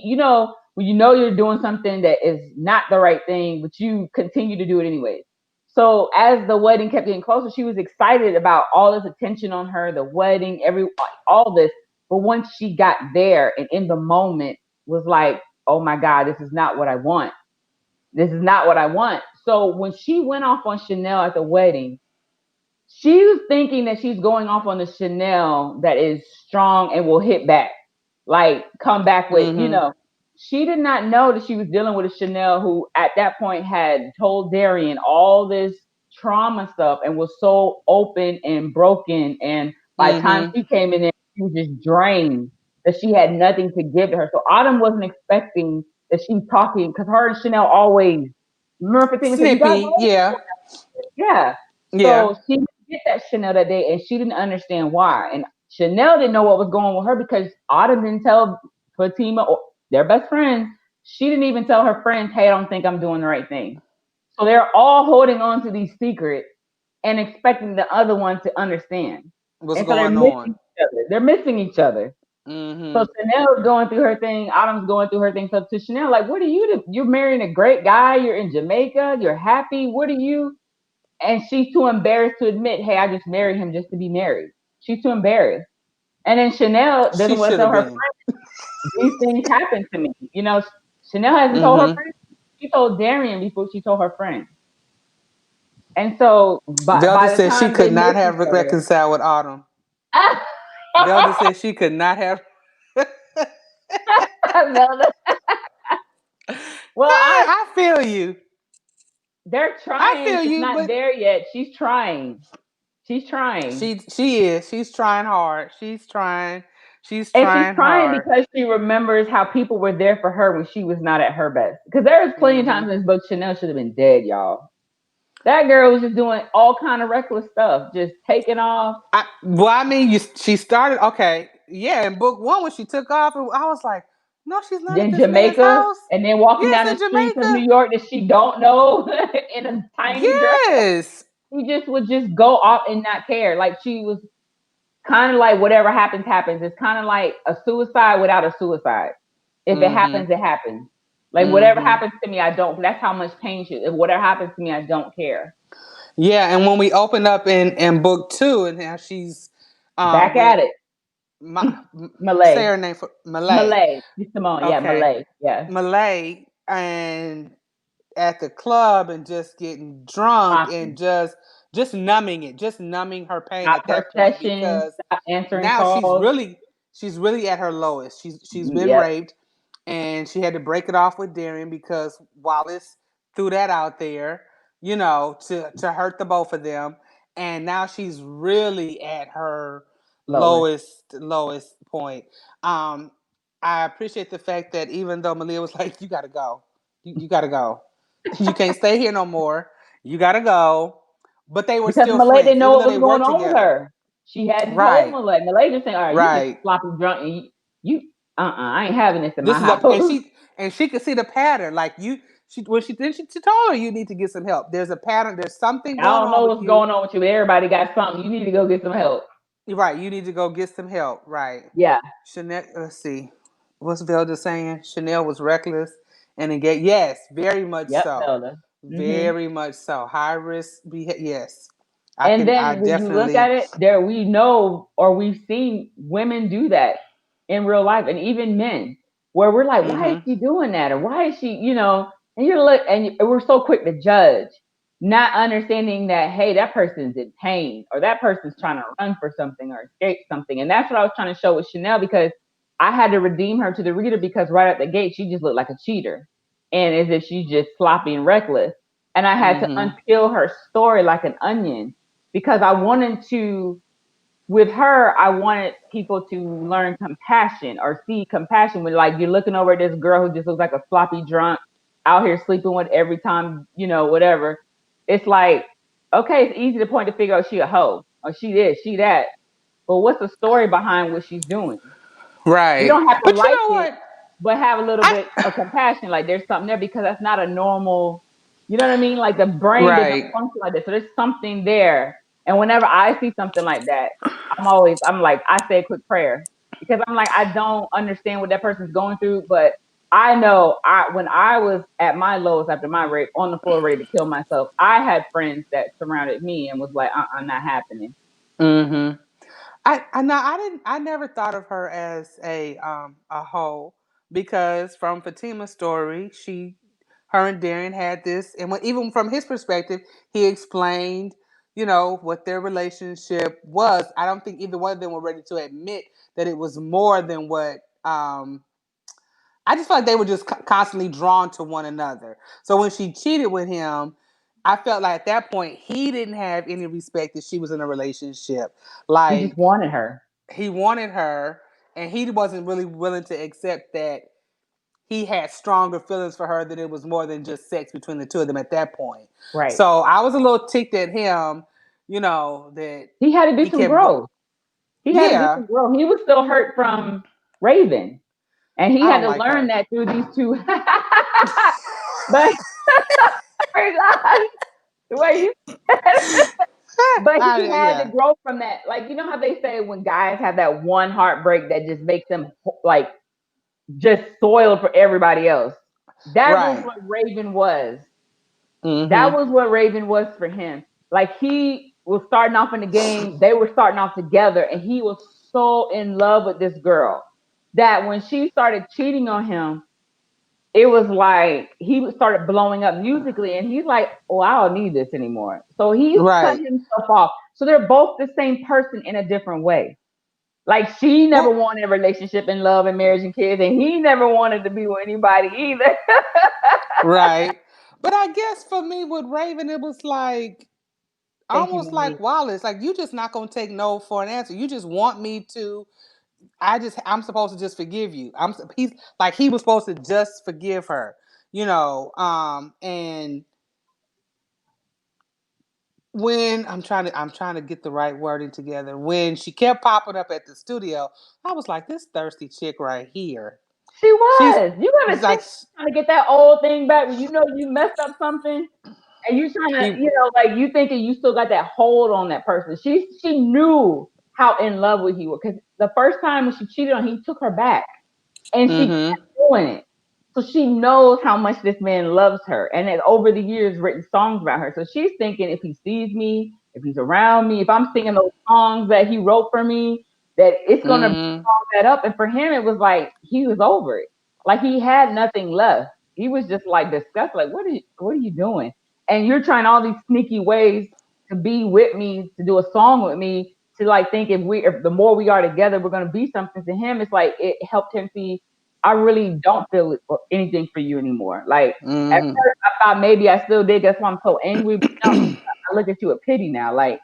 you know, when you know you're doing something that is not the right thing, but you continue to do it anyways. So as the wedding kept getting closer, she was excited about all this attention on her, the wedding, all this. But once she got there and in the moment was like, oh my God, this is not what I want. This is not what I want. So when she went off on Chanel at the wedding, she was thinking that she's going off on the Chanel that is strong and will hit back, like come back with, you Mhm. know. She did not know that she was dealing with a Chanel who, at that point, had told Darian all this trauma stuff and was so open and broken. And by the time Mhm. she came in there, she was just drained that she had nothing to give to her. So Autumn wasn't expecting that she was talking because her and Chanel always, remember Fatima said, you got Snippy. Yeah. yeah. Yeah. So she didn't get that Chanel that day and she didn't understand why. And Chanel didn't know what was going on with her because Autumn didn't tell Fatima or their best friend. She didn't even tell her friends, hey, I don't think I'm doing the right thing. So they're all holding on to these secrets and expecting the other one to understand. What's And so they're going missing on? each other. They're missing each other. So Mhm. Chanel's going through her thing. Autumn's going through her thing. So to Chanel, like, what are you do? You're marrying a great guy. You're in Jamaica. You're happy. What are you? And she's too embarrassed to admit, hey, I just married him just to be married. She's too embarrassed. And then Chanel She doesn't want to should tell have her been. friends these things happen to me. You know, Chanel hasn't told her Mhm. friends. She told Darian before she told her friends. And so Velda by the said she time they could miss not have each other, reconciled with Autumn. Velda said she could not have. Melda, well, I feel you. they're I trying. feel It's you, not but there yet. She's trying. She's trying. she is. She's trying hard. She's trying. She's And she's trying crying hard. because she remembers how people were there for her when she was not at her best. Because there was plenty of Hmm. times in this book Chanel should have been dead, y'all. That girl was just doing all kind of reckless stuff, just taking off I mean, she started okay. Yeah, in book one when she took off, I was like, no, she's not at in this man's Jamaica house. and then walking Yes, down the in streets of New Jamaica. York that she don't know in a tiny dress. Yes. She just would just go off and not care. Like she was kind of like whatever happens, happens. It's kind of like a suicide without a suicide. If it Hmm. happens, it happens. Like whatever Hmm. happens to me, I don't. That's how much pain she. If whatever happens to me, I don't care. Yeah, and when we open up in book two, and how she's Back with at it, my say Malay, her name for Malay. Malay, Simone, yeah, Okay, Malay, yeah, Malay, and at the club and just getting drunk and popping. just numbing it, just numbing her pain Stop at her that point sessions, because stop answering now calls. she's really at her lowest. She's been Yep, raped and she had to break it off with Darian because Wallace threw that out there, to hurt the both of them. And now she's really at her lowest. lowest point. Um, I appreciate the fact that even though Malia was like, "You gotta go, you gotta go, you can't stay here no more, you gotta go," but they were Because still Malay friends, didn't know even what though they was going worked on with together. her. She hadn't told Right, Malay. Malay just saying, "All right, you just right. sloppy drunk, and I ain't having this in my This is a and house." she could see the pattern. Like she told her you need to get some help. There's a pattern. There's something I going don't on know with what's you. going on with you. But everybody got something. You need to go get some help. You're right. You need to go get some help. Right. Yeah. Chanel. Let's see. What's Velda saying? Chanel was reckless and engaged. Yes, very much Yep, so. Zelda. Hmm. Very much so. High risk. Yes, I And can. I then when you look definitely. at it, there we know or we've seen women do that in real life, and even men, where we're like, why is Mm-hmm. she doing that, or why is she, And you're look, and we're so quick to judge, not understanding that hey, that person's in pain, or that person's trying to run for something or escape something, and that's what I was trying to show with Chanel because I had to redeem her to the reader because right at the gate she just looked like a cheater, and as if she's just sloppy and reckless, and I had to Mm-hmm. unpeel her story like an onion because I wanted to, with her, I wanted people to learn compassion or see compassion when, like, you're looking over at this girl who just looks like a sloppy drunk. out here sleeping with every time, whatever. It's like, okay, it's easy to point the finger, oh, she a hoe, or she this, she that. But what's the story behind what she's doing? You Right. don't have to But you like know it, what? but have a little I bit of compassion. Like there's something there because that's not a normal, you know what I mean? Like the brain doesn't right. function like that. So there's something there. And whenever I see something like that, I'm like, I say a quick prayer because I'm like, I don't understand what that person's going through, but I know when I was at my lowest after my rape on the floor ready to kill myself, I had friends that surrounded me and was like, not happening. Mm-hmm. I know I never thought of her as a hoe because from Fatima's story, her and Darren had this, and even from his perspective, he explained, what their relationship was. I don't think either one of them were ready to admit that it was more than what. I just felt like they were just constantly drawn to one another. So when she cheated with him, I felt like at that point he didn't have any respect that she was in a relationship. He just Like wanted her. he wanted her, and he wasn't really willing to accept that he had stronger feelings for her, that it was more than just sex between the two of them at that point. Right. So I was a little ticked at him, that He had to do he some kept growth. He had to do yeah. some growth. He was still hurt from Raven. And he I had don't to like learn her. that through these two. But my God, the way you but he had to Yeah. grow from that. Like, you know how they say when guys have that one heartbreak that just makes them like just soiled for everybody else. That was Right. what Raven was. That Mm-hmm. was what Raven was for him. Like he was starting off in the game, they were starting off together, and he was so in love with this girl that when she started cheating on him, it was like he started blowing up musically, and he's like, "Oh, I don't need this anymore." So he's cut Right. himself off. So they're both the same person in a different way. Like she never Well, wanted a relationship and love and marriage and kids, and he never wanted to be with anybody either. right. But I guess for me with Raven, it was like Thank you, almost like Monique. Wallace. Like you just not gonna take no for an answer. You just want me to. I'm supposed to just forgive you. He's like he was supposed to just forgive her. And when I'm trying to get the right wording together. When she kept popping up at the studio, I was like, this thirsty chick right here. She She's was. You it's ever like think trying to get that old thing back when you know you messed up something and you trying to, he like you thinking you still got that hold on that person. She knew how in love with he was because the first time when she cheated on, he took her back and she mm-hmm. kept doing it. So she knows how much this man loves her, and has over the years written songs about her. So she's thinking if he sees me, if he's around me, if I'm singing those songs that he wrote for me, that it's gonna Mm-hmm. all that up. And for him, it was like he was over it. Like he had nothing left. He was just like disgusted. Like what are you doing? And you're trying all these sneaky ways to be with me, to do a song with me, to like think if the more we are together, we're gonna be something. To him, it's like it helped him see I really don't feel anything for you anymore. Like at Mm-hmm. first I thought maybe I still did. That's why I'm so angry. But no, I look at you with pity now. Like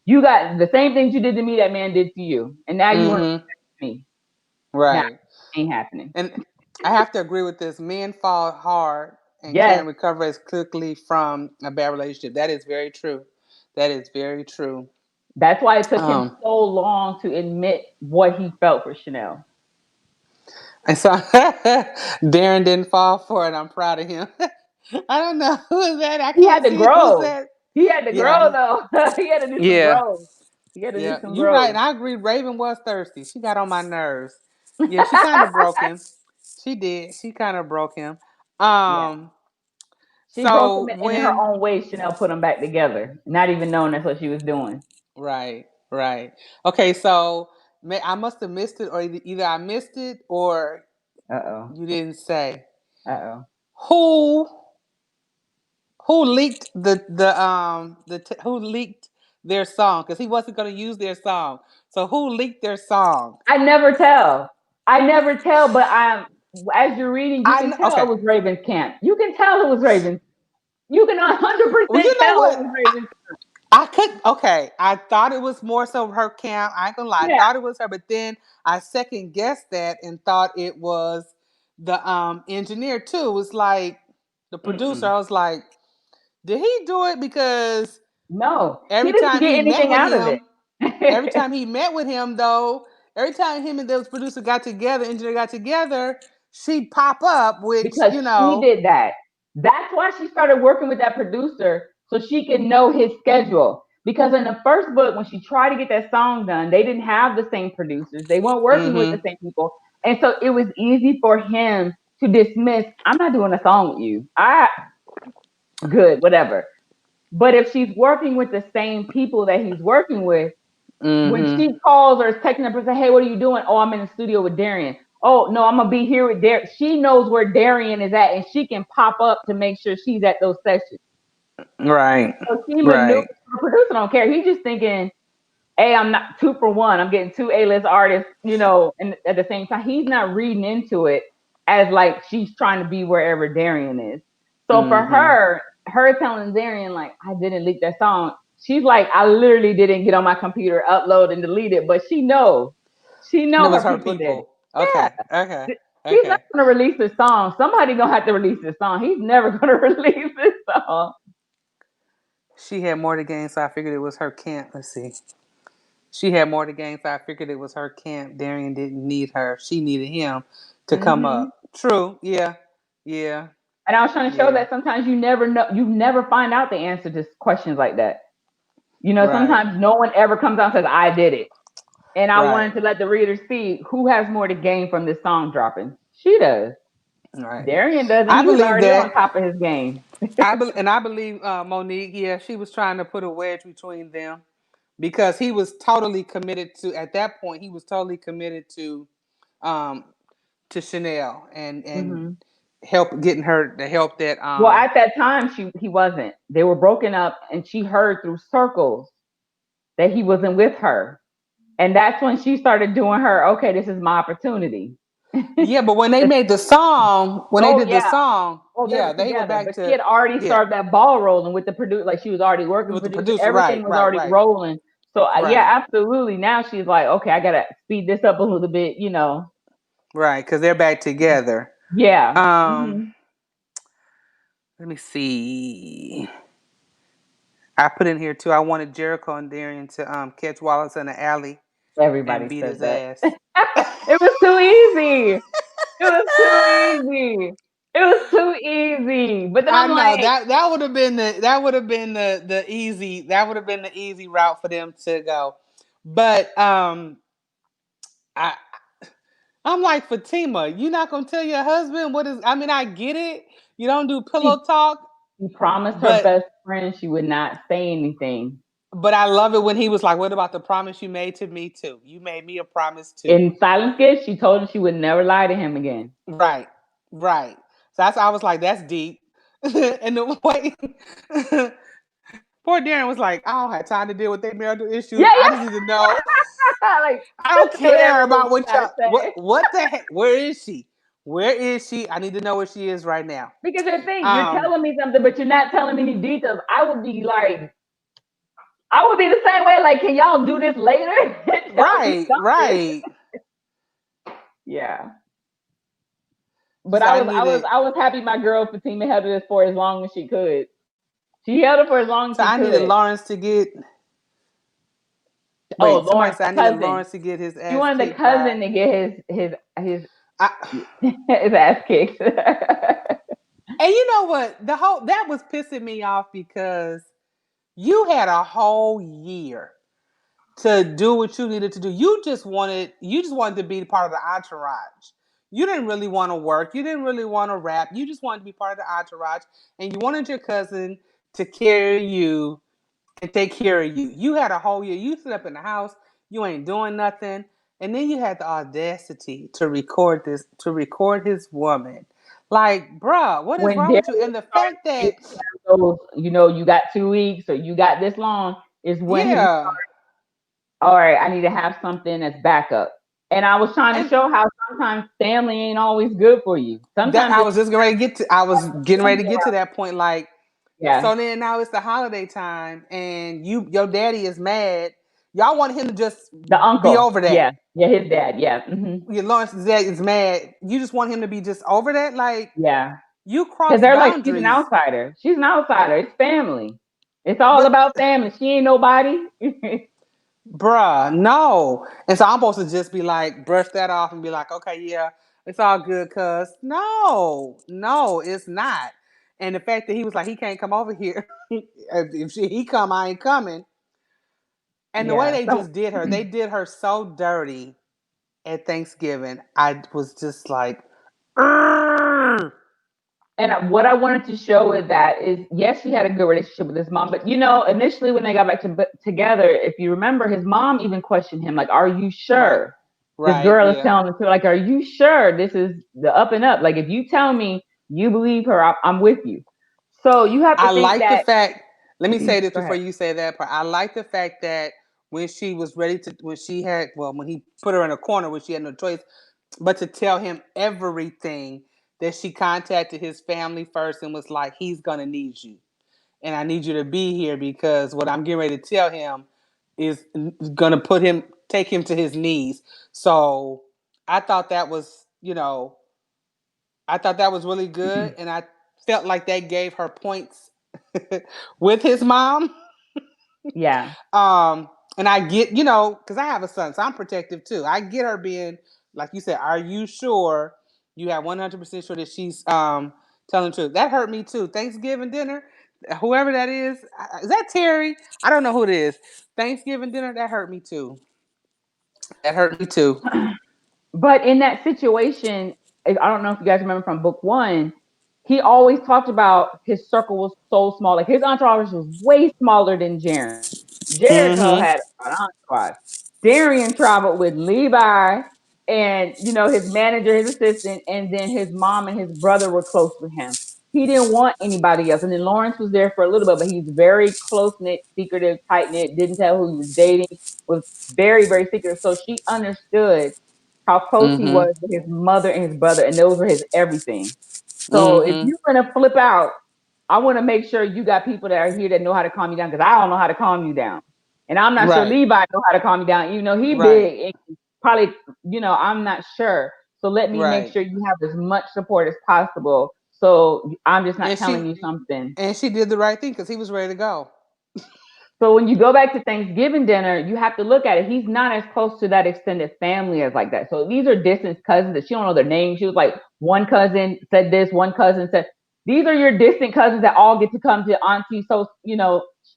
you got the same things you did to me that man did to you, and now you want mm-hmm. to me. Now Right. ain't happening. And I have to agree with this. Men fall hard and Yes, can't recover as quickly from a bad relationship. That is very true. That is very true. that's why it took him Um, so long to admit what he felt for Chanel. and so Darren didn't fall for it. I'm proud of him. I don't know who is that. I He had can't to see who's grow. that. He had to Yeah, grow though. He had to do some yeah, growth. He had to do yeah. some You're right, growth. and I agree. Raven was thirsty. She got on my nerves. Yeah, she kind of broke him. She did. She kind of broke him. Yeah. Um. She broke them So and in her when own way. Chanel put them back together, not even knowing that's what she was doing. right, right. Okay, so I must have missed it, or either I missed it or Uh oh. you didn't say Uh oh. who who leaked who leaked their song because he wasn't going to use their song. So who leaked their song? I never tell. I never tell, but as you're reading, you can tell it Okay. was Raven's camp. You can tell it was Raven's. You can Well, 100% you know tell it what? was Raven's. I could okay. I thought it was more so her camp. I ain't gonna lie. I Yeah. thought it was her, but then I second guessed that and thought it was the engineer too. It was like The producer, Mm-mm. I was like, did he do it? Because No, he every didn't time get he met anything with out of it. him, every time he met with him, though, every time him and those producer got together, engineer got together, she'd pop up, which, Because she did that. That's why she started working with that producer so she could know his schedule. Because in the first book, when she tried to get that song done, they didn't have the same producers. They weren't working with the mm-hmm, same people. And so it was easy for him to dismiss, I'm not doing a song with you. I good, whatever. But if she's working with the same people that he's working with, when mm-hmm. she calls or is texting up and say, "Hey, what are you doing?" "Oh, I'm in the studio with Darian." "Oh, no, I'm gonna be here with Darian." She knows where Darian is at, and she can pop up to make sure she's at those sessions. Right, So she maneuvers. right. The producer don't care. He's just thinking, "Hey, I'm not two for one. I'm getting two A-list artists, and at the same time, he's not reading into it as like she's trying to be wherever Darian is." So for Mm-hmm. her telling Darian like, "I didn't leak that song," she's like, "I literally didn't get on my computer, upload and delete it," but she And it know was her her people did it. people. Okay, Yeah, okay, he's not okay. gonna release this song. Somebody gonna have to release this song. He's never gonna release this song. She had more to gain, so I figured it was her camp. Let's see. She had more to gain, so I figured it was her camp. Darian didn't need her. She needed him to come Hmm. up. True. Yeah. Yeah. And I was trying to show Yeah. that sometimes you never know, you never find out the answer to questions like that. Right. Sometimes no one ever comes out and says, "I did it." And I Right. wanted to let the reader see who has more to gain from this song dropping. She does. Right. Darian doesn't. I He was believe already that. on top of his game. I believe Monique. Yeah, she was trying to put a wedge between them because he was totally committed to. At that point, he was totally committed um, to Chanel and Hmm. help getting her the help that Well, at that time, he wasn't. They were broken up, and she heard through circles that he wasn't with her. And that's when she started doing her, okay, this is my opportunity. Yeah, but when they made the song, when they Oh, did the yeah. song, Oh, they were yeah, they were together, back but she to had already yeah started that ball rolling with the producer. Like she was already working with with the producer. producer. Everything Right, was right, already right, rolling. So right, yeah, absolutely. Now she's like, okay, I gotta speed this up a little bit. right, because they're back together. Yeah. Um, Hmm. let me see. I put in here too. I wanted Jericho and Darian to catch Wallace in the alley and Everybody beat said his that. ass. It was too easy. It was too easy. It was too easy. But then I I'm know like, that would have been the easy route for them to go, but I I'm like, Fatima, you not gonna tell your husband what is? I mean, I get it. You don't do she, pillow talk, she promised her but best friend she would not say anything. I love it when he was like, "What about the promise you made to me too? You made me a promise too." In Silence Gift, she told him she would never lie to him again. Right, right. So that's I was like, "That's deep." And the way poor Darren was like, "I don't have time to deal with their marital issues. Yeah, I just need to know. yeah. Like, I just don't say care whatever it is about you what gotta y'all say. what the heck. Where is she? Where is she? I need to know where she is right now." Because the thing, you're Um, telling me something, but you're not telling me any details. I would be the same way. Like, can y'all do this later? Tell me right, something. right. Yeah. But So I I was, I was, needed. I was happy my girl Fatima held it for as long as she could. She held it for as long as So she I needed could. Lawrence to get. Oh, Wait, somebody Lauren's said I needed cousin. Lawrence to get his She ass wanted the kicked by. cousin to get his I, his ass kicked. and you know what? The whole that was pissing me off because you had a whole year to do what you needed to do. You just wanted to be part of the entourage. You didn't really want to work. You didn't really want to rap. You just wanted to be part of the entourage, and you wanted your cousin to carry you and take care of you. You had a whole year. You sit up in the house. You ain't doing nothing, and then you had the audacity to record his woman. Like, bruh, what is When wrong Darius with you? And the started fact to that, get those, you got 2 weeks or you got this long, is when he, yeah, all right, I need to have something as backup. And I was trying to and show how sometimes family ain't always good for you. that Sometimes I it's was just getting ready to get to. I was getting ready to get to that point. Like, yeah, so then now it's the holiday time, and your daddy is mad. Y'all want him to just the be uncle, over that. yeah, yeah, his dad, yeah, Your Lawrence's dad is mad. You just want him to be just over that, like, yeah. You Because cross they're like, she's an boundaries, outsider. She's an outsider. It's family. It's all but about family. She ain't nobody. bruh, no. And so I'm supposed to just be like, brush that off and be like, okay, yeah, it's all good, cuz. No, no, it's not. And the fact that he was like, he can't come over here. If he come, I ain't coming. And the way Yeah. they So just did her, they did her so dirty at Thanksgiving. I was just like, "Urgh." And what I wanted to show with that is, yes, he had a good relationship with his mom, but initially when they got back together, if you remember, his mom even questioned him, like, "Are you Right, sure?" This right, girl is yeah. telling the truth, like, "Are you sure this is the up and up? Like, if you tell me you believe her, I'm with you." So you have to I think like the that. fact. Let me say this Go before ahead. you say that part. I like the fact that when she was ready to, when she had, well, when he put her in a corner when she had no choice but to tell him everything, that she contacted his family first and was like, "He's gonna need you, and I need you to be here because what I'm getting ready to tell him is gonna take him to his knees." So I thought that was, I thought that was really good, and I felt like that gave her points with his mom. Yeah. Um, and I get, because I have a son, so I'm protective too. I get her being like you said. Are you sure you have 100% sure that she's telling the truth? That hurt me too. Thanksgiving dinner, whoever that is that Terry? I don't know who it is. Thanksgiving dinner, that hurt me too. That hurt me too. But in that situation, I don't know if you guys remember from book one, he always talked about his circle was so small. Like his entourage was way smaller than Jaren. Jericho Mm-hmm. had an entourage. Darian traveled with Levi and his manager, his assistant, and then his mom and his brother were close with him. He didn't want anybody else. And then Lawrence was there for a little bit, but he's very close knit, secretive, tight knit, didn't tell who he was dating, was very, very secretive. So she understood how close he Mm-hmm. was with his mother and his brother, and those were his everything. So if Mm-hmm. you're gonna flip out, I want to make sure you got people that are here that know how to calm you down, because I don't know how to calm you down, and I'm not sure Right. Levi know how to calm you down. He Right. big and probably, I'm not sure. So let me make Right. sure you have as much support as possible. So I'm just not And telling she you something. and she did the right thing because he was ready to go. So when you go back to Thanksgiving dinner, you have to look at it. He's not as close to that extended family as like that. So these are distant cousins that she don't know their names. She was like, one cousin said this, one cousin said, these are your distant cousins that all get to come to Auntie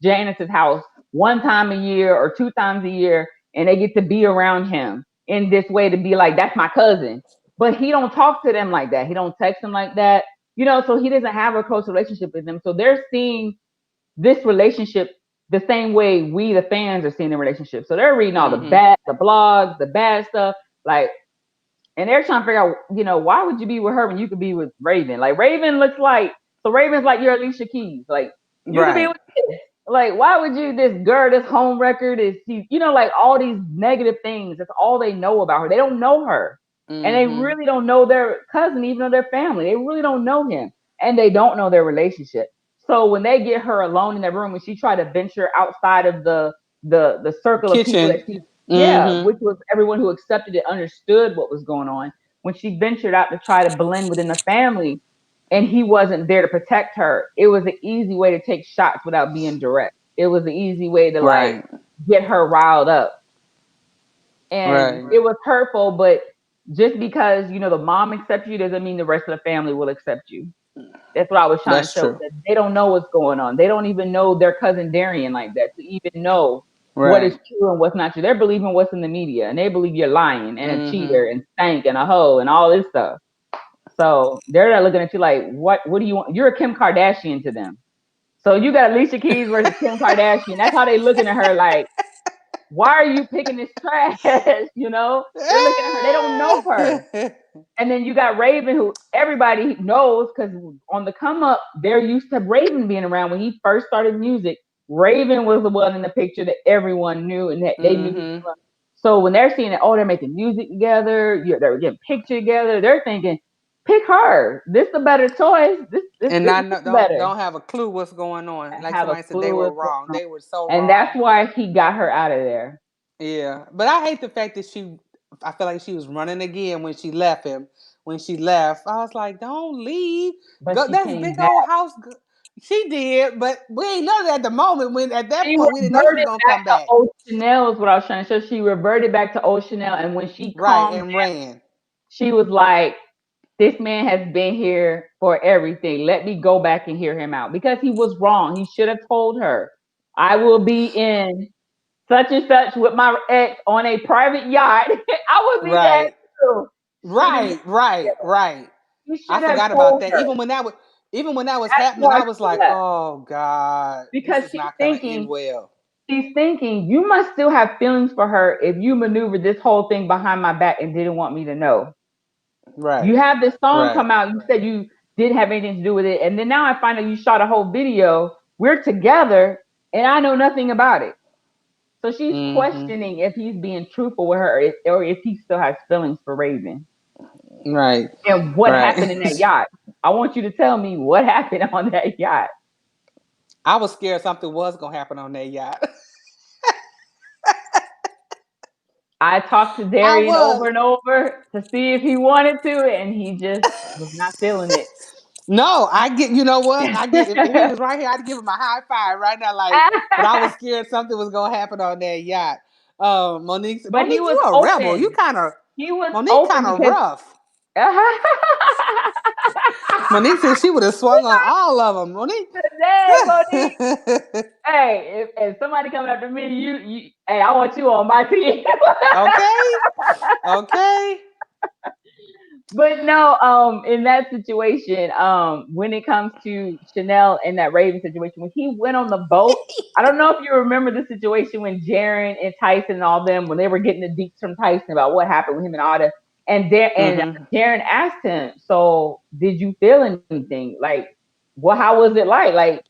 Janice's house one time a year or two times a year, and they get to be around him in this way to be like, that's my cousin. But he don't talk to them like that. He don't text them like that. So he doesn't have a close relationship with them. So they're seeing this relationship the same way we the fans are seeing the relationship. So they're reading all Mm-hmm. the blogs, the bad stuff, like, and they're trying to figure out, why would you be with her when you could be with Raven? Like Raven looks like, so Raven's like your Alicia Keys. Like you could be Right. with this. Like why would you, this girl, this home record is she, like all these negative things. That's all they know about her. They don't know her. And they Mm-hmm. really don't know their cousin, even though their family. They really don't know him. And they don't know their relationship. So when they get her alone in that room, when she tried to venture outside of the circle of people that Kitchen. she, yeah, Mm-hmm. which was everyone who accepted it, understood what was going on. When she ventured out to try to blend within the family, and he wasn't there to protect her, it was an easy way to take shots without being direct. It was an easy way to like Right. get her riled up, and Right. it was hurtful. But just because the mom accepts you doesn't mean the rest of the family will accept you. That's what I was trying to That's show, true. that they don't know what's going on. They don't even know their cousin Darian like that to even know what is Right. true and what's not true. They're believing what's in the media, and they believe you're lying and a Mm-hmm. cheater and stank and a hoe and all this stuff. So they're not looking at you like, what do you want? You're a Kim Kardashian to them. So you got Alicia Keys versus Kim Kardashian. That's how they looking at her like, why are you picking this trash? They're looking at her. They don't know her. And then you got Raven, who everybody knows because on the come up, they're used to Raven being around. When he first started music, Raven was the one in the picture that everyone knew and that they knew he was Mm-hmm. from. So when they're seeing that, oh, they're making music together, they're getting picture together, they're thinking, pick her. This is a better choice. And This not is know, don't better. don't have a clue what's going on. Like Have a somebody said, they clue were what's wrong. going on. They were so And wrong. that's why he got her out of there. Yeah, but I hate the fact that she. I feel like she was running again when she left him. when she left. I was like, "Don't leave. But Go. she That's big came back. old house." She did, but we ain't know that at the moment. When at that She point, we didn't know she was reverted gonna back come to back. old Chanel is what I was trying to show. She reverted back to old Chanel, and when she Right, calmed and ran. she was like, this man has been here for everything. Let me go back and hear him out because he was wrong. He should have told her, I will be in such and such with my ex on a private yacht. I would be there Right, too. Shooting right, right, right. He I should have forgot about told that. her. Even when that was That's happening, why I was she like, left. "Oh God, this Because is not gonna end well." she's thinking, you must still have feelings for her if you maneuvered this whole thing behind my back and didn't want me to know. You Right, have this song right. come out. You said you didn't have anything to do with it, and then now I find out you shot a whole video. We're together, and I know nothing about it. So she's Mm-hmm. questioning if he's being truthful with her, or if he still has feelings for Raven. Right, And what happened in that right. yacht? I want you to tell me what happened on that yacht. I was scared something was gonna happen on that yacht. I talked to I Darian over was. and over to see if he wanted to, and he just was not feeling it. No, I get. You know what? I get. If he was right here, I'd give him a high five right now. Like, but I was scared something was gonna happen on that yacht. Monique, But he Monique, was you a rebel. You open. kind of He was Monique, open kind of because rough. Monique said she would have swung on all of them. Monique. today, Monique. Hey, if somebody coming after me, hey, I want you on my team. Okay. Okay. But no, in that situation, when it comes to Chanel and that Raven situation, when he went on the boat, I don't know if you remember the situation when Jaren and Tyson and all them when they were getting the deets from Tyson about what happened with him and Otta, and Mm-hmm. Jaren asked him, "So did you feel anything? Like, how was it like? Like,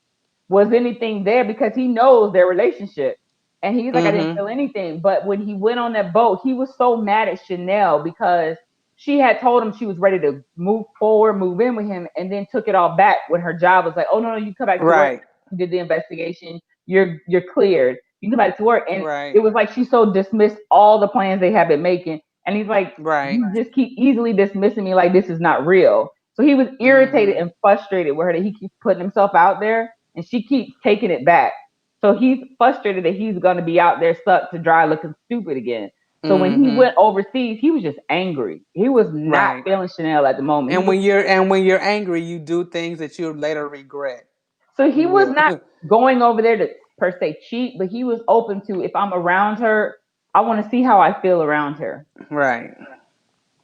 was anything there?" Because he knows their relationship. And he's like, I didn't Mm-hmm. feel anything. But when he went on that boat, he was so mad at Chanel because she had told him she was ready to move forward, move in with him, and then took it all back when her job was like, oh no, no, you come back to work. Right. You did the investigation. You're cleared. You come back to work. And it Right. was like she so dismissed all the plans they had been making. And he's like, Right. you just keep easily dismissing me like this is not real. So he was irritated Mm-hmm. and frustrated with her that he keeps putting himself out there and she keeps taking it back. So he's frustrated that he's going to be out there sucked to dry looking stupid again. So when he Mm-hmm. went overseas, he was just angry. He was not Right. feeling Chanel at the moment. He And was when you're angry, you do things that you later regret. so he You was will. not going over there to per se cheat, but he was open to if I'm around her, I want to see how I feel around her. Right.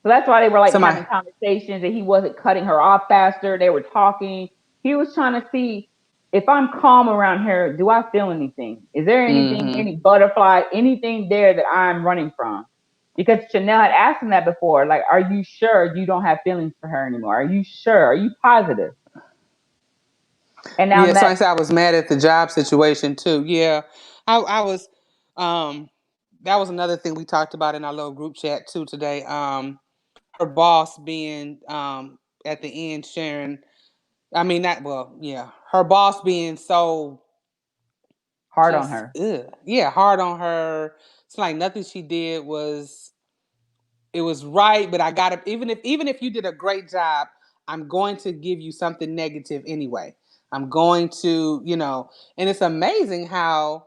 So that's why they were like Somebody. having conversations and he wasn't cutting her off faster. They were talking. He was trying to see if I'm calm around her, do I feel anything? Is there anything, Mm-hmm. any butterfly, anything there that I'm running from? Because Chanel had asked him that before. Like, are you sure you don't have feelings for her anymore? Are you sure? Are you positive? And now Yeah, so that I said I was mad at the job situation too. Yeah, I was. Um, that was another thing we talked about in our little group chat too today. Her boss being at the end sharing. I mean, not well. Yeah, her boss being so hard on just her. yeah hard on her. It's like nothing she did was it was right, but I gotta even if you did a great job, I'm going to give you something negative anyway. I'm going to, and it's amazing how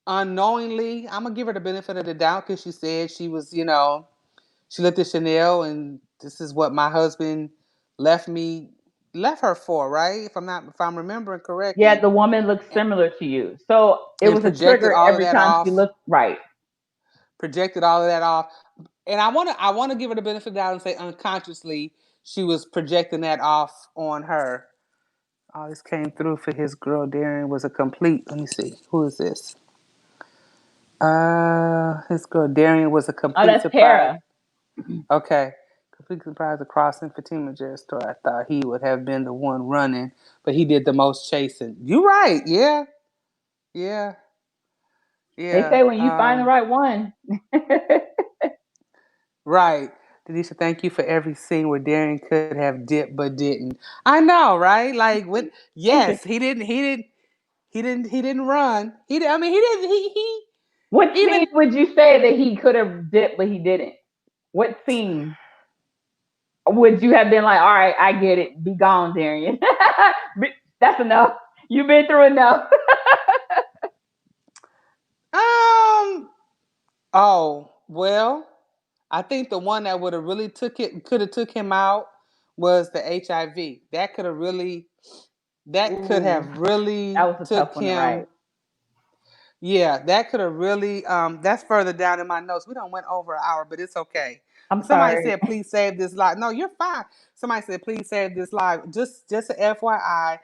unknowingly, I'm gonna give her the benefit of the doubt because she said she was, she looked at Chanel and this is what my husband left me left her for, right? If I'm remembering Yeah, correctly, the woman looks similar to you. So it and was a trigger all of every that time she off, looked right. projected all of that off. And I wanna give her the benefit of the doubt and say unconsciously she was projecting that off on her. Oh, this came through for his girl. Darren was a complete. Let me see. Who is this? His girl Darian was a Oh, complete that's surprise. Tara. Okay, complete surprise across in Fatima Jer's story. I thought he would have been the one running, but he did the most chasing. You right? Yeah, yeah, They yeah. say when you find the right one. Right. Danesha, thank you for every scene where Darian could have dipped but didn't. I know, right? Like when yes, he didn't run. I mean he didn't he What even scene would you say that he could have dipped but he didn't? What scene? Would you have been like, all right, I get it, be gone, Darian? That's enough. You've been through enough. Um. Oh well, I think the one that would have really took it could have took him out was the HIV. That could have really that could Ooh, have that really was a tough took one to him. write. Yeah, that could have really that's further down in my notes. We don't went over an hour, but it's okay. I'm Somebody sorry. said please save this live. No, you're fine. Somebody said please save this live. Just a FYI,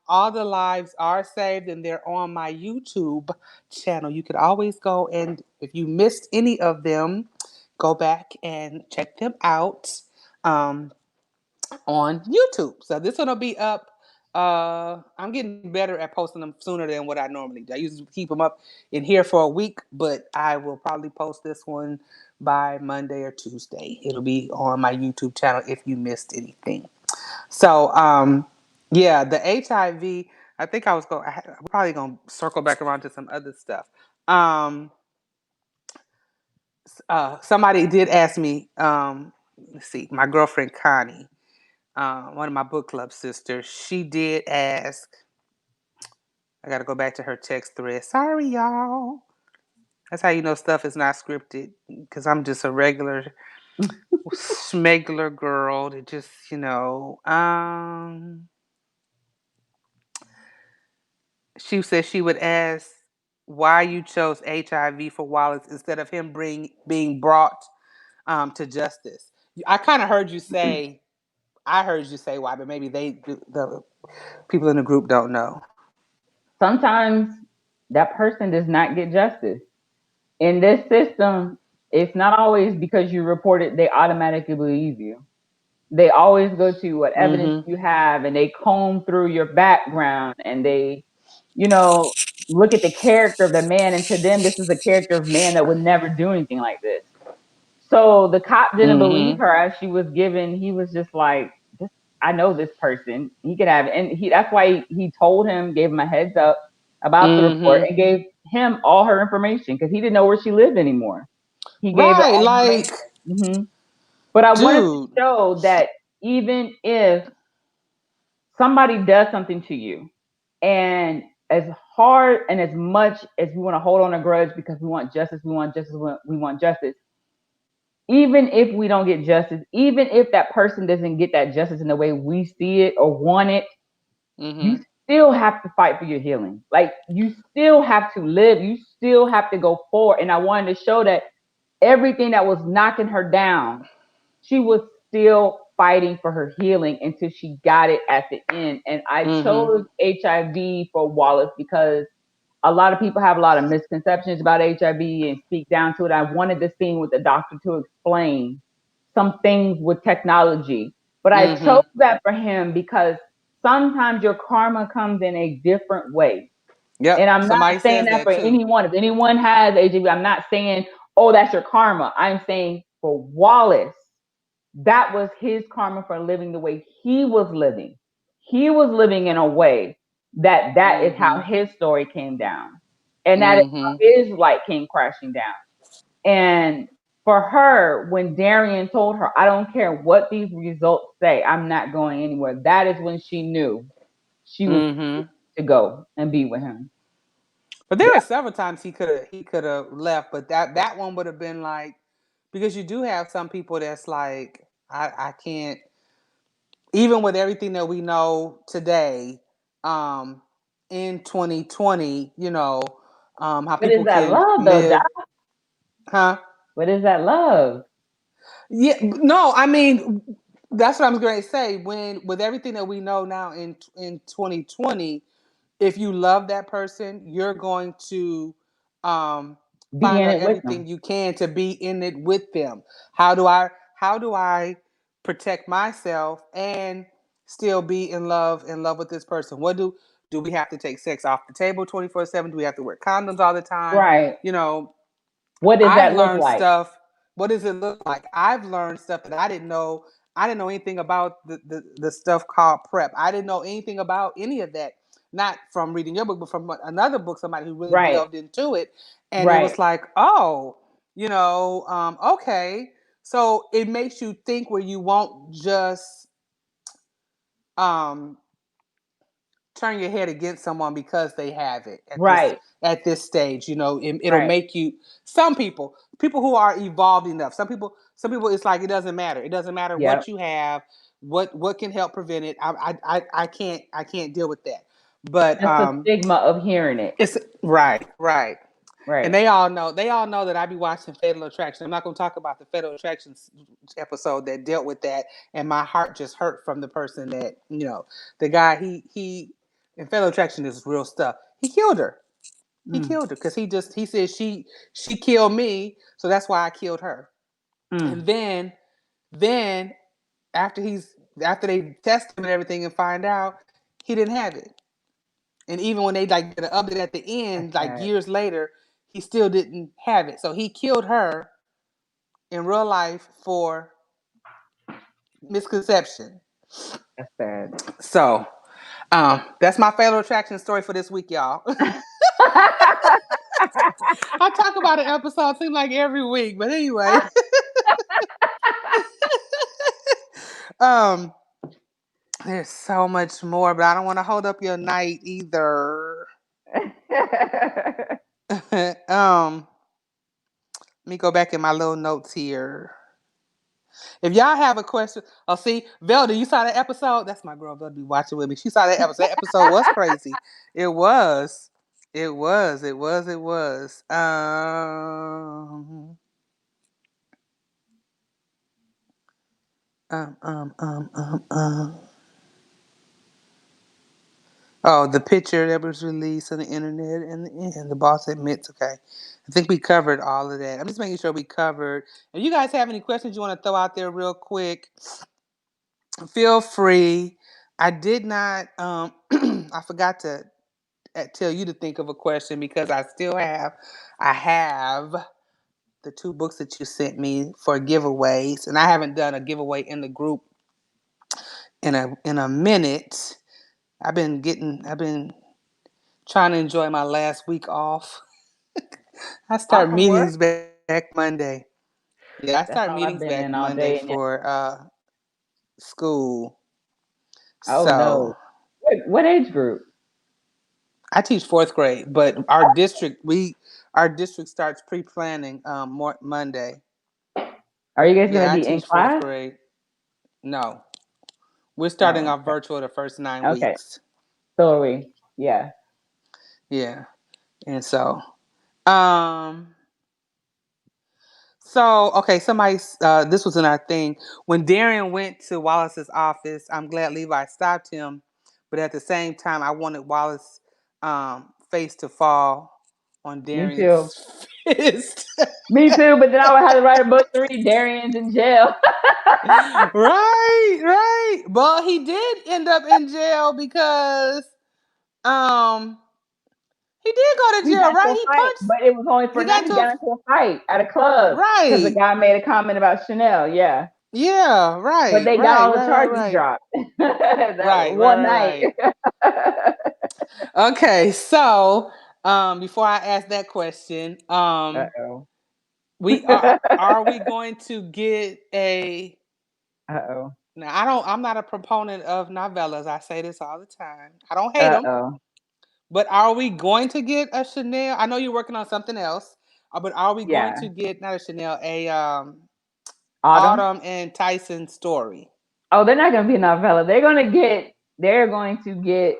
all the lives are saved and they're on my YouTube channel. You could always go, and if you missed any of them, go back and check them out. Um on YouTube. So this one will be up. I'm getting better at posting them sooner than what I normally do. I usually keep them up in here for a week, but I will probably post this one by Monday or Tuesday. It'll be on my YouTube channel if you missed anything. So yeah, the HIV. I think I was going. We're probably gonna circle back around to some other stuff. Um, Somebody did ask me. Let's see, my girlfriend Connie, one of my book club sisters, she did ask. I got to go back to her text thread. Sorry, y'all. That's how you know stuff is not scripted because I'm just a regular, schmegular girl that just, she said she would ask why you chose HIV for Wallace instead of him being brought to justice. I kind of heard you say, I heard you say why, but maybe the people in the group don't know. Sometimes that person does not get justice. In this system, it's not always because you report it, they automatically believe you. They always go to what evidence Mm-hmm. you have and they comb through your background and they, you know, look at the character of the man. And to them, this is a character of man that would never do anything like this. So the cop didn't believe Mm-hmm. her as she was given. He was just like, this, I know this person. He could have it. And that's why he told him, gave him a heads up about the report Mm-hmm. and gave him all her information because he didn't know where she lived anymore. He gave her Right, all the like, information. Hmm. But I wanted to dude. show that even if somebody does something to you, and as hard and as much as we want to hold on a grudge because we want justice, we want justice, we want justice, even if we don't get justice, even if that person doesn't get that justice in the way we see it or want it, you Mm-hmm. still have to fight for your healing. Like you still have to live, you still have to go forward. And I wanted to show that everything that was knocking her down, she was still fighting for her healing until she got it at the end. And I Mm-hmm. chose HIV for Wallace because a lot of people have a lot of misconceptions about HIV and speak down to it. I wanted the scene with the doctor to explain some things with technology, but I chose Mm-hmm. that for him because sometimes your karma comes in a different way. And Yep. I'm not Somebody saying says that for that too. anyone. If anyone has HIV, I'm not saying, oh, that's your karma. I'm saying for Wallace, that was his karma for living the way he was living. He was living in a way that is how Mm-hmm. his story came down. And that is how Mm-hmm. his light came crashing down. And for her, when Darian told her, I don't care what these results say, I'm not going anywhere, that is when she knew she was Mm-hmm. to go and be with him. But there were several times he could have left, but that one would have been like, because you do have some people that's like, I can't, even with everything that we know today, um in 2020, how What is people that can love though, Doc? live. Huh? What is that love? Yeah, no, I mean, that's what I'm going to say. When with everything that we know now in 2020, if you love that person, you're going to um, Be find in out it with everything them. you can to be in it with them. How do I protect myself and still be in love with this person? Do we have to take sex off the table 24/7? Do we have to wear condoms all the time? Right. You know, What does I've that look learned like? stuff. What does it look like? I've learned stuff that I didn't know. I didn't know anything about the stuff called prep. I didn't know anything about any of that. Not from reading your book, but from another book, somebody who really Right. delved into it. And it Right. was like, oh, okay. So it makes you think where you won't just um turn your head against someone because they have it Right, at this stage. It'll right. make you, some people who are evolved enough, some people it's like it doesn't matter, it doesn't matter Yep. what you have, what can help prevent it. I can't deal with that. But Just the stigma of hearing it. it's right. And Right. they all know that I be watching Fatal Attraction. I'm not going to talk about the Fatal Attraction episode that dealt with that, and my heart just hurt from the person that the guy he in Fatal Attraction is real stuff. He killed her. He Mm, killed her because he said she killed me, so that's why I killed her. mm. And then after they test him and everything and find out he didn't have it. And even when they like did an update at the That's end, like sad. years later, he still didn't have it. So he killed her in real life for misconception. That's sad. So that's my fatal attraction story for this week, y'all. I talk about an episode seems like every week, but anyway. um, there's so much more, but I don't want to hold up your night either. Let me go back in my little notes here. If y'all have a question, oh, see, Velda, you saw that episode? That's my girl, Velda, be watching with me. She saw that episode. That episode was crazy. It was. It was. It was. It was. Um, um, um, um, um. Oh, the picture that was released on the internet and the boss admits, okay. I think we covered all of that. I'm just making sure we covered. If you guys have any questions you want to throw out there real quick, feel free. I did not, I forgot to tell you to think of a question because I have the two books that you sent me for giveaways, and I haven't done a giveaway in the group in a minute. I've been trying to enjoy my last week off. I Off start from work? meetings back Monday. Yeah, I start That's meetings all I've back been in all Monday day. And for school. oh So no, what age group? I teach fourth grade, but our district starts pre-planning Monday. Are you guys gonna Yeah, I be in teach fourth class? grade. No, we're starting Oh, off virtual the first nine okay. weeks. So are we. Yeah. Yeah, and um, okay, this was in our thing. When Darian went to Wallace's office, I'm glad Levi stopped him, but at the same time, I wanted Wallace face to fall on Me too. Darian's fist. Me too. But then I would have to write a book to read Darian's in jail. Right, right. But he did end up in jail because um he did go to He jail, got into right? a fight, but it was only for He that. got He into got into a fight at a club because the right. guy made a comment about Chanel. Yeah, Yeah, but right, they got right, all the right, right, charges right. dropped that Right, right, one right, night. right. Okay, so before I ask that question, Uh oh. we are we going to get a Uh oh. now I'm not a proponent of novellas. I say this all the time. I don't hate Uh them. oh. But are we going to get a Chanel? I know you're working on something else, but are we going Yeah. to get not a Chanel, a Autumn. Autumn and Tyson story? Oh, they're not gonna be a novella. They're going to get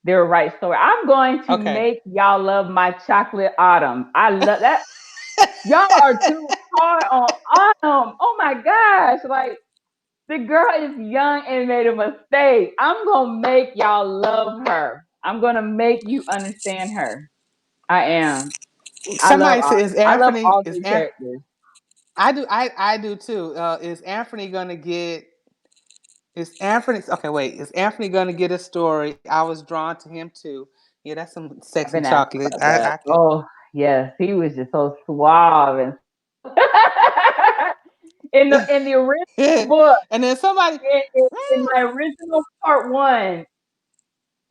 their right story. I'm going to Okay. make y'all love my chocolate autumn. I love that. Y'all are too hard on autumn. Oh my gosh. Like the girl is young and made a mistake. I'm gonna make y'all love her. I'm gonna make you understand her. I am. I love Somebody said, autumn. "Is I love Anthony? all Is three An- characters. I do. I do too. Is Anthony gonna get? Is Anthony? Okay, wait. Is Anthony gonna get a story? I was drawn to him too. Yeah, that's some I've sexy been asking chocolate. about that. I could. Oh yes, he was just so suave and in the original book, And then somebody, in my original part one,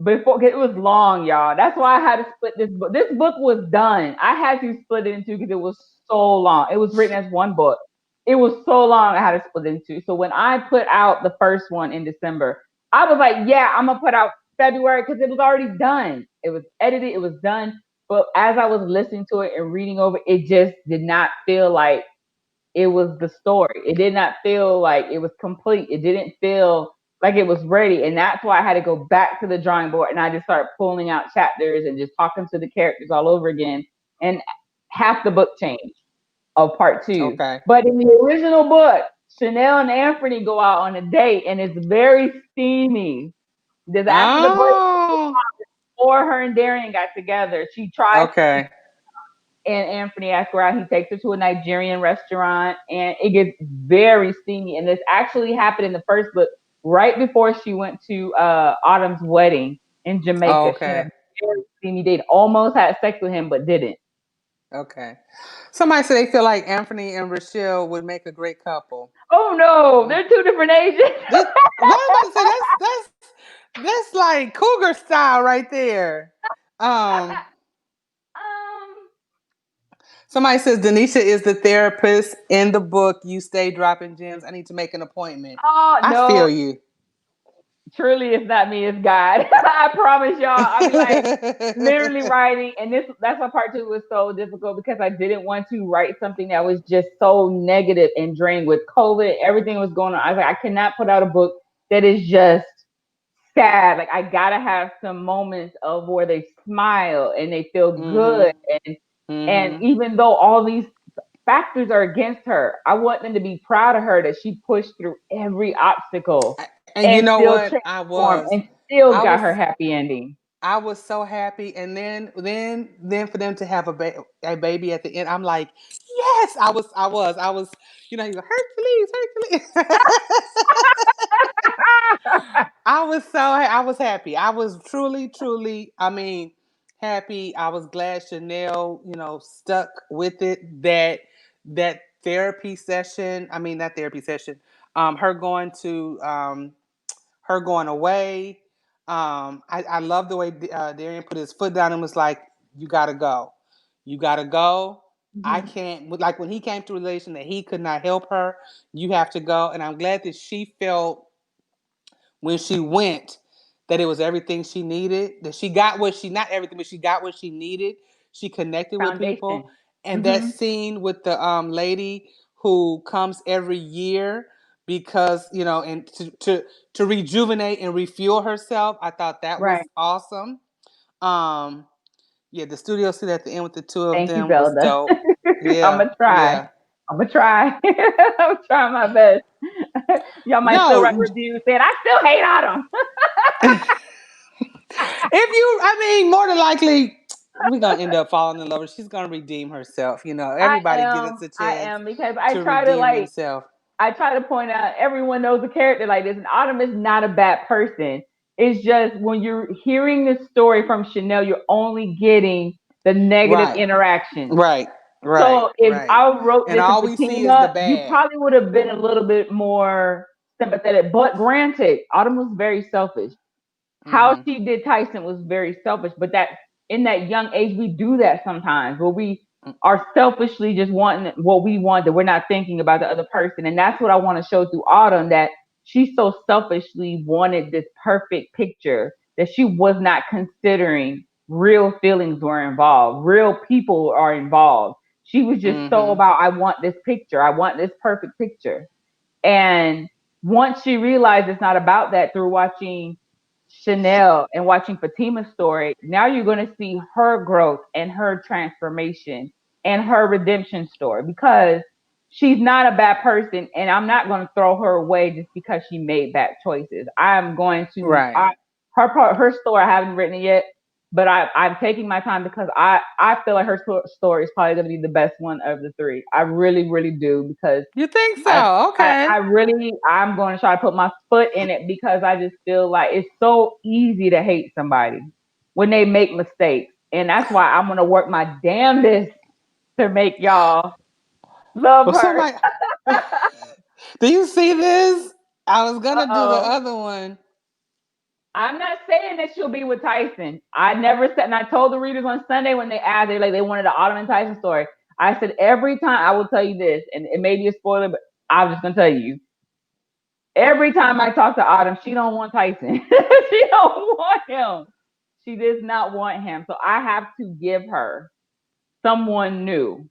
before it was long, y'all. That's why I had to split this book. This book was done. I had to split it into because it was so long. It was written as one book. it was so long I had to split into. So when I put out the first one in December, I was like, yeah, I'm gonna put out February because it was already done. It was edited, it was done. But as I was listening to it and reading over, it just did not feel like it was the story. It did not feel like it was complete. It didn't feel like it was ready. And that's why I had to go back to the drawing board and I just started pulling out chapters and just talking to the characters all over again. And half the book changed of part two. Okay. But in the original book, Chanel and Anthony go out on a date and it's very steamy. Because after the book, Oh. before her and Darian got together, she tries to eat Okay. and Anthony asks her out. He takes her to a Nigerian restaurant, and it gets very steamy. And this actually happened in the first book, right before she went to Autumn's wedding in Jamaica. She had a Okay. very steamy date. Almost had sex with him, but didn't. Okay. Somebody said they feel like Anthony and Rochelle would make a great couple. Oh no, Uh, they're two different ages. this, what I'm about to say, that's like cougar style right there. Um, um. Somebody says Danesha is the therapist in the book. You stay dropping gems. I need to make an appointment. Oh I no, feel you. truly it's not me, it's God. I promise y'all. I be like literally writing, and that's why part two was so difficult because I didn't want to write something that was just so negative and drained with COVID. Everything was going on. I was like, I cannot put out a book that is just sad. Like I gotta have some moments of where they smile and they feel Mm-hmm. good, and Mm-hmm. even though all these factors are against her, I want them to be proud of her that she pushed through every obstacle And you and know still what? transformed and still I got was, her happy ending. I was so happy. And then for them to have a baby at the end, I'm like, yes, I was. You know, you go Hercules, Hercules. I was happy. I was truly, truly, I mean, happy. I was glad Chanel, stuck with it. That therapy session, I mean, not therapy session, her going to, her going away. I love the way Darian put his foot down and was like, you gotta go. You gotta go. I Mhm. can't, like when he came to a relation that he could not help her, you have to go. And I'm glad that she felt when she went that it was everything she needed, that she got what she, not everything, but she got what she needed. She connected with people. Foundation. And that Hmm. scene with the lady who comes every year because, and to rejuvenate and refuel herself, I thought that Right. was awesome. Um yeah, the studio scene at the end with the two of Thank you, them was Zelda. dope. I'm Yeah, gonna try. yeah. I'm gonna try. I'm trying my best. Y'all might still write No, reviews saying I still hate Autumn. if you, I mean, more than likely, we're gonna end up falling in love with her. She's gonna redeem herself. Everybody gets a I chance am because I to try to redeem like themselves. I try to point out everyone knows a character like this, and Autumn is not a bad person. It's just when you're hearing this story from Chanel, you're only getting the negative Right, interactions. right, right, So if right. I wrote And this in all we see is the Fatima, you bad. probably would have been a little bit more sympathetic. But granted, Autumn was very selfish. How Mm-hmm. she did Tyson was very selfish, but that in that young age we do that sometimes where we are selfishly just wanting what we want that we're not thinking about the other person. And that's what I want to show through Autumn, that she so selfishly wanted this perfect picture that she was not considering real feelings were involved, real people are involved. She was just so Mm-hmm. about I want this picture, I want this perfect picture. And once she realized it's not about that through watching Chanel and watching Fatima's story, now you're going to see her growth and her transformation and her redemption story because she's not a bad person and I'm not going to throw her away just because she made bad choices. I'm going to, Right. her part, her story, I haven't written it yet, but I'm taking my time because I feel like her story is probably going to be the best one of the three. I really, really do because You think I, so? Okay. I really, I'm going to try to put my foot in it because I just feel like it's so easy to hate somebody when they make mistakes. And that's why I'm going to work my damnedest to make y'all love Well, her. somebody, do you see this? I was Uh gonna do the oh. other one. I'm not saying that she'll be with Tyson. I never said, and I told the readers on Sunday when they asked, they like they wanted an Autumn and Tyson story. I said every time I will tell you this, and it may be a spoiler, but I'm just gonna tell you. Every time I talk to Autumn, she don't want Tyson. She don't want him. She does not want him. So I have to give her someone new.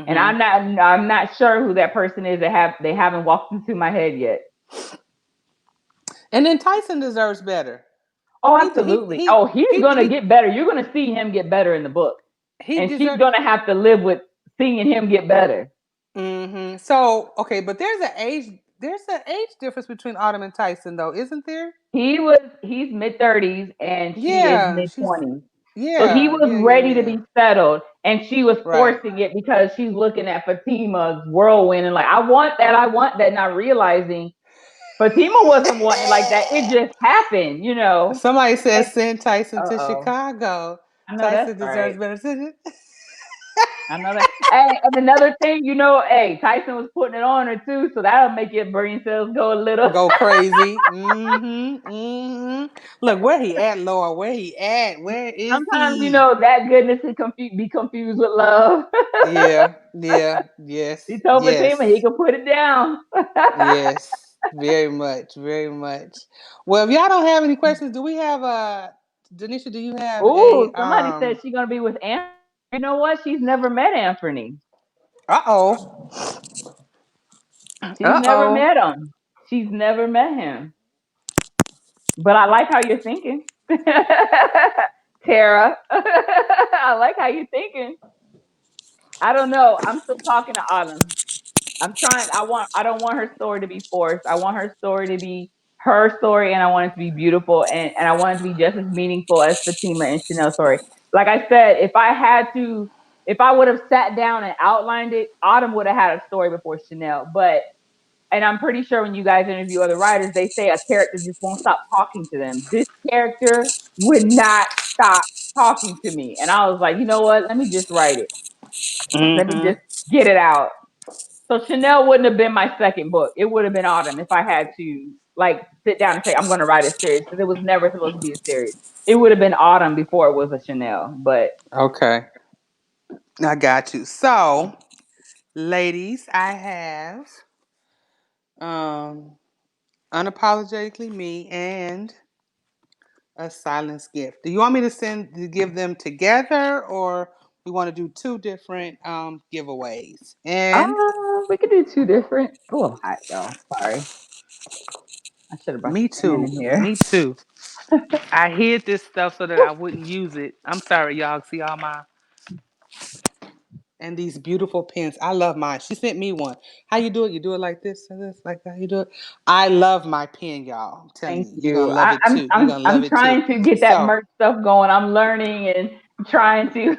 And Mm-hmm. I'm not sure who that person is that they haven't walked into my head yet. And then Tyson deserves better. Oh, He absolutely. Oh, he's gonna he get better. You're gonna see him get better in the book. he And she's deserves. gonna have to live with seeing him get better. Mm-hmm. So okay, but there's an age difference between Autumn and Tyson, though, isn't there? He's mid 30s and she is Yeah, she's mid 20s. So he yeah, was yeah, yeah, ready to yeah. be settled and she was Right. forcing it because she's looking at Fatima's whirlwind and like, I want that, not realizing Fatima wasn't wanting it like that. It just happened, you know. Somebody And says send Tyson to oh, Chicago. I know that's Tyson deserves right. better. I know that. Hey, and another thing, hey, Tyson was putting it on her too, so that'll make your brain cells go a little. Go crazy. Mm-hmm. Mm-hmm. Look, where he at, Lord? Where he at? Where is Sometimes, he? that goodness can be confused with love. Yeah, yeah, He yes, told Fatima he yes, could put it down. yes. Very much, very much. Well, if y'all don't have any questions, do we have a Denisha, do you have a Ooh, somebody said she's gonna be with Anthony. You know what? She's never met Anthony. uh-oh. She's never Uh-oh. met him. She's never met him. But I like how you're thinking. Tara. I like how you're thinking. I don't know. I'm still talking to Autumn. I don't want her story to be forced. I want her story to be her story and I want it to be beautiful and I want it to be just as meaningful as Fatima and Chanel's story. Like I said, if I would have sat down and outlined it, Autumn would have had a story before Chanel. But and I'm pretty sure when you guys interview other writers, they say a character just won't stop talking to them. This character would not stop talking to me. And I was like, you know what? Let me just write it. Let me Mm-hmm. just get it out. So Chanel wouldn't have been my second book. It would have been Autumn if I had to like sit down and say I'm going to write a series because it was never supposed to be a series. It would have been Autumn before it was a Chanel. But Okay. I got you. So, ladies, I have um unapologetically me and a silence gift. Do you want me to give them together, or we want to do two different giveaways? And we could do two different. Oh, I'm hot, y'all. Sorry, I should have brought me the fan too. in here. Me too. I hid this stuff so that I wouldn't use it. I'm sorry, y'all. See all my and these beautiful pens. I love mine. She sent me one. How you do it? You do it like this and this, like that. You do it. I love my pen, y'all. I'm telling Thank you, you're you. gonna love it too. You're gonna love I'm it too. trying to get that So merch stuff going. I'm learning and trying to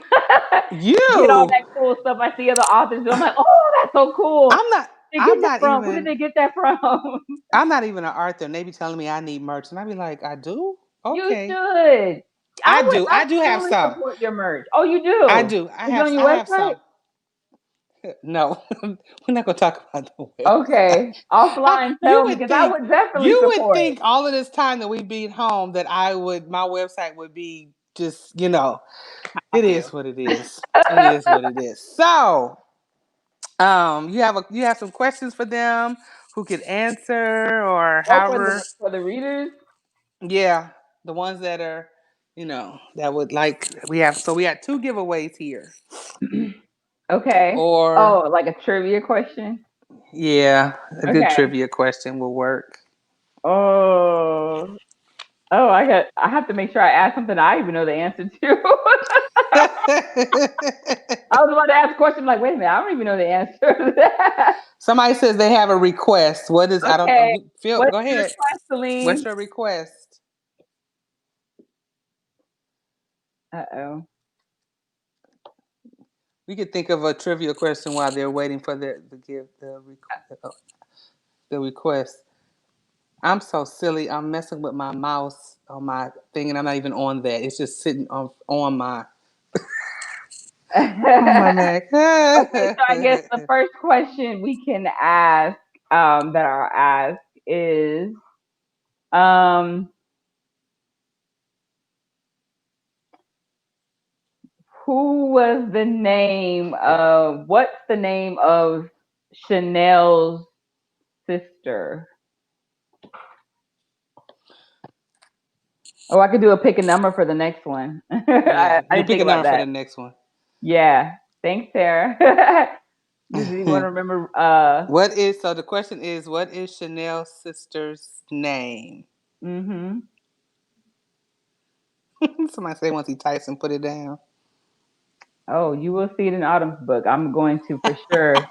get all you, that cool stuff I see other authors do. I'm like, oh, that's so cool. I'm not. Where did they get I'm that not from? Where did even. they get that from? I'm not even an author. And they be telling me I need merch, and I be like, I do. You Okay, should. I do. I I do have fully some. support your merch. Oh, you I do? do. Is it on your I have website? some. No, we're not gonna talk about the website. Okay. Offline, You tell me would because I think would definitely you would support. think all of this time that we'd be at home that I would my website would be just I it is feel. what it is. It is what it is. So you have some questions for them who could answer or Oh, however. for the readers. Yeah, the ones that are that would like we had two giveaways here. Okay. Or Oh, like a trivia question. yeah, a good Okay. trivia question will work. Oh, I have to make sure I ask something I even know the answer to. I was about to ask a question, I'm like, wait a minute, I don't even know the answer to that. Somebody says they have a request. What is I don't Okay. Phil, What is go your ahead. request, What's Celine? your request? Uh-oh. We could think of a trivia question while they're waiting for the give the request. I'm so silly. I'm messing with my mouse on my thing, and I'm not even on that. It's just sitting on my Mac. Okay, so I guess the first question we can ask, that I'll ask is, um, Who was the name of what's the name of Chanel's sister? Oh, I could do a pick a number for the next one. Yeah, I you didn't pick think a about number for that. the next one. Yeah. Thanks, Sarah. Does anyone remember What is so? The question is, what is Chanel's sister's name? mhm. Somebody say once he types and put it down. Oh, you will see it in Autumn's book. I'm going to for sure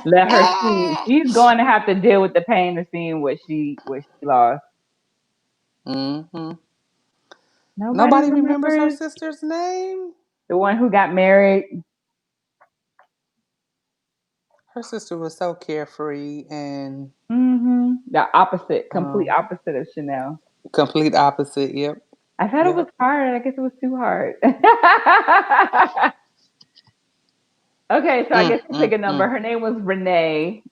let her see. She's going to have to deal with the pain of seeing what she lost. Hmm. Nobody Nobody remembers her remembers sister's name. the one who got married. Her sister was so carefree and The opposite, complete um, opposite of Chanel. complete opposite. Yep, I thought it was yep. hard. I guess it was too hard. Okay, so I Mm, guess we'll pick mm, a number. mm. Her name was Renee.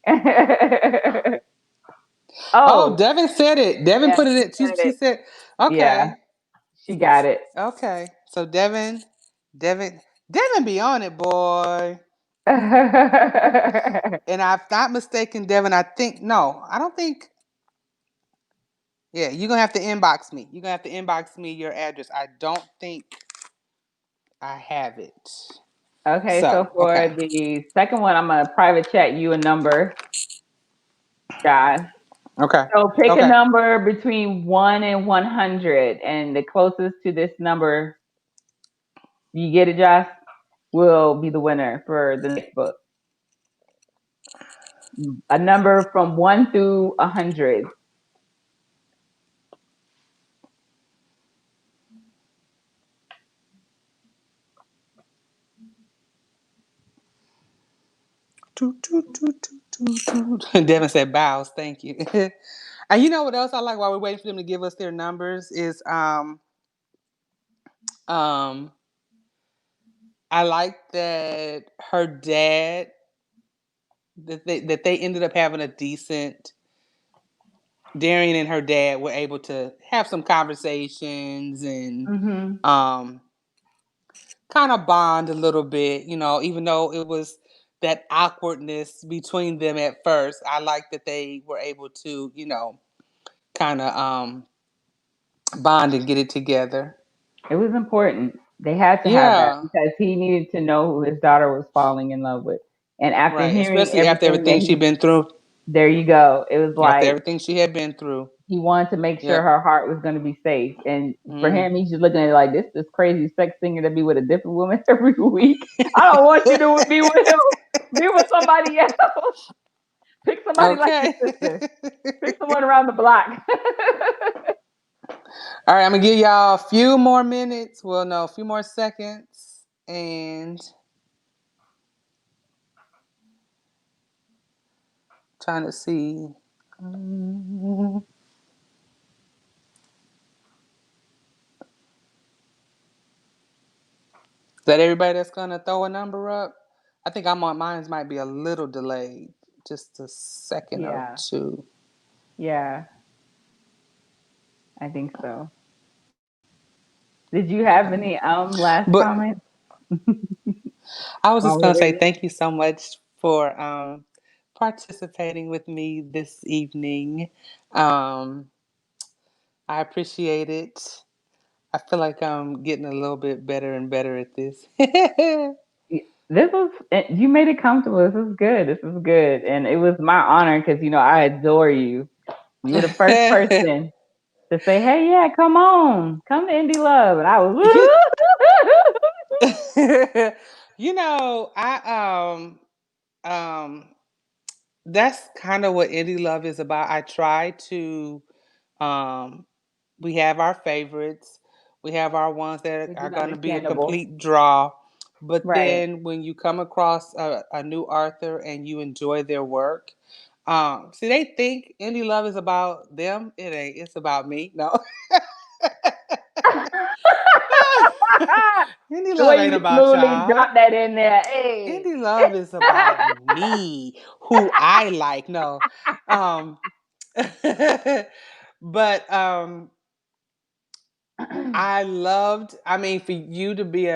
Oh, Oh, Devin said it. Devin yeah, put it she in. She, said she it. said, Yeah, okay, she got it. okay. So Devin be on it, boy. And if I'm not mistaken, Devin, I think, no, I don't think, yeah, you're going to have to inbox me. You're going to have to inbox me your address. I don't think I have it. Okay, so So, for okay. the second one, I'm gonna private chat you a number, Josh. Okay. So pick a Okay. number between 1 and 100, and the closest to this number, you get it, Josh, will be the winner for the next book. A number from 1 through 100. Toot, toot, toot, toot, toot, toot. Devin said bows. Thank you. And you know what else I like while we're waiting for them to give us their numbers is um I like that her dad that they ended up having a decent Darian and her dad were able to have some conversations and Mm-hmm. um kind of bond a little bit, even though it was that awkwardness between them at first. I like that they were able to, kind of bond and get it together. It was important. They had to have that Yeah, because he needed to know who his daughter was falling in love with. And after right. hearing Especially after everything that everything she'd been through, there you go. It was after like everything she had been through. he wanted to make sure Yep. her heart was going to be safe. And for Mm. him, he's just looking at it like this crazy sex singer to be with a different woman every week. I don't want you to be with him. Be with somebody else. Pick somebody like your Okay. sister. Pick someone around the block. All right, I'm gonna give y'all a few more minutes. Well, no, a few more seconds, and trying to see. Is that everybody that's gonna throw a number up? I think I'm on mine's might be a little delayed, just a second or Yeah, two. yeah, I think so. Did you have Okay, any last but comments I was while just we're gonna say waiting? thank you so much for participating with me this evening. Um, I appreciate it. I feel like I'm getting a little bit better and better at this. This was you made it comfortable. This is good. This is good, and it was my honor because I adore you. You were the first person to say, "Hey, yeah, come on, come to Indie Love," and I was, you, woo. I that's kind of what indie love is about. I try to um we have our favorites. We have our ones that Which are is going to be a understandable, complete draw. But right? then when you come across a new author and you enjoy their work, see, they think indie love is about them. It ain't. It's about me. No. Indie The love way ain't you about smoothly y'all. dropped that in there, hey. Indie love is about me, who I like. No. Um but I loved, I mean, for you to be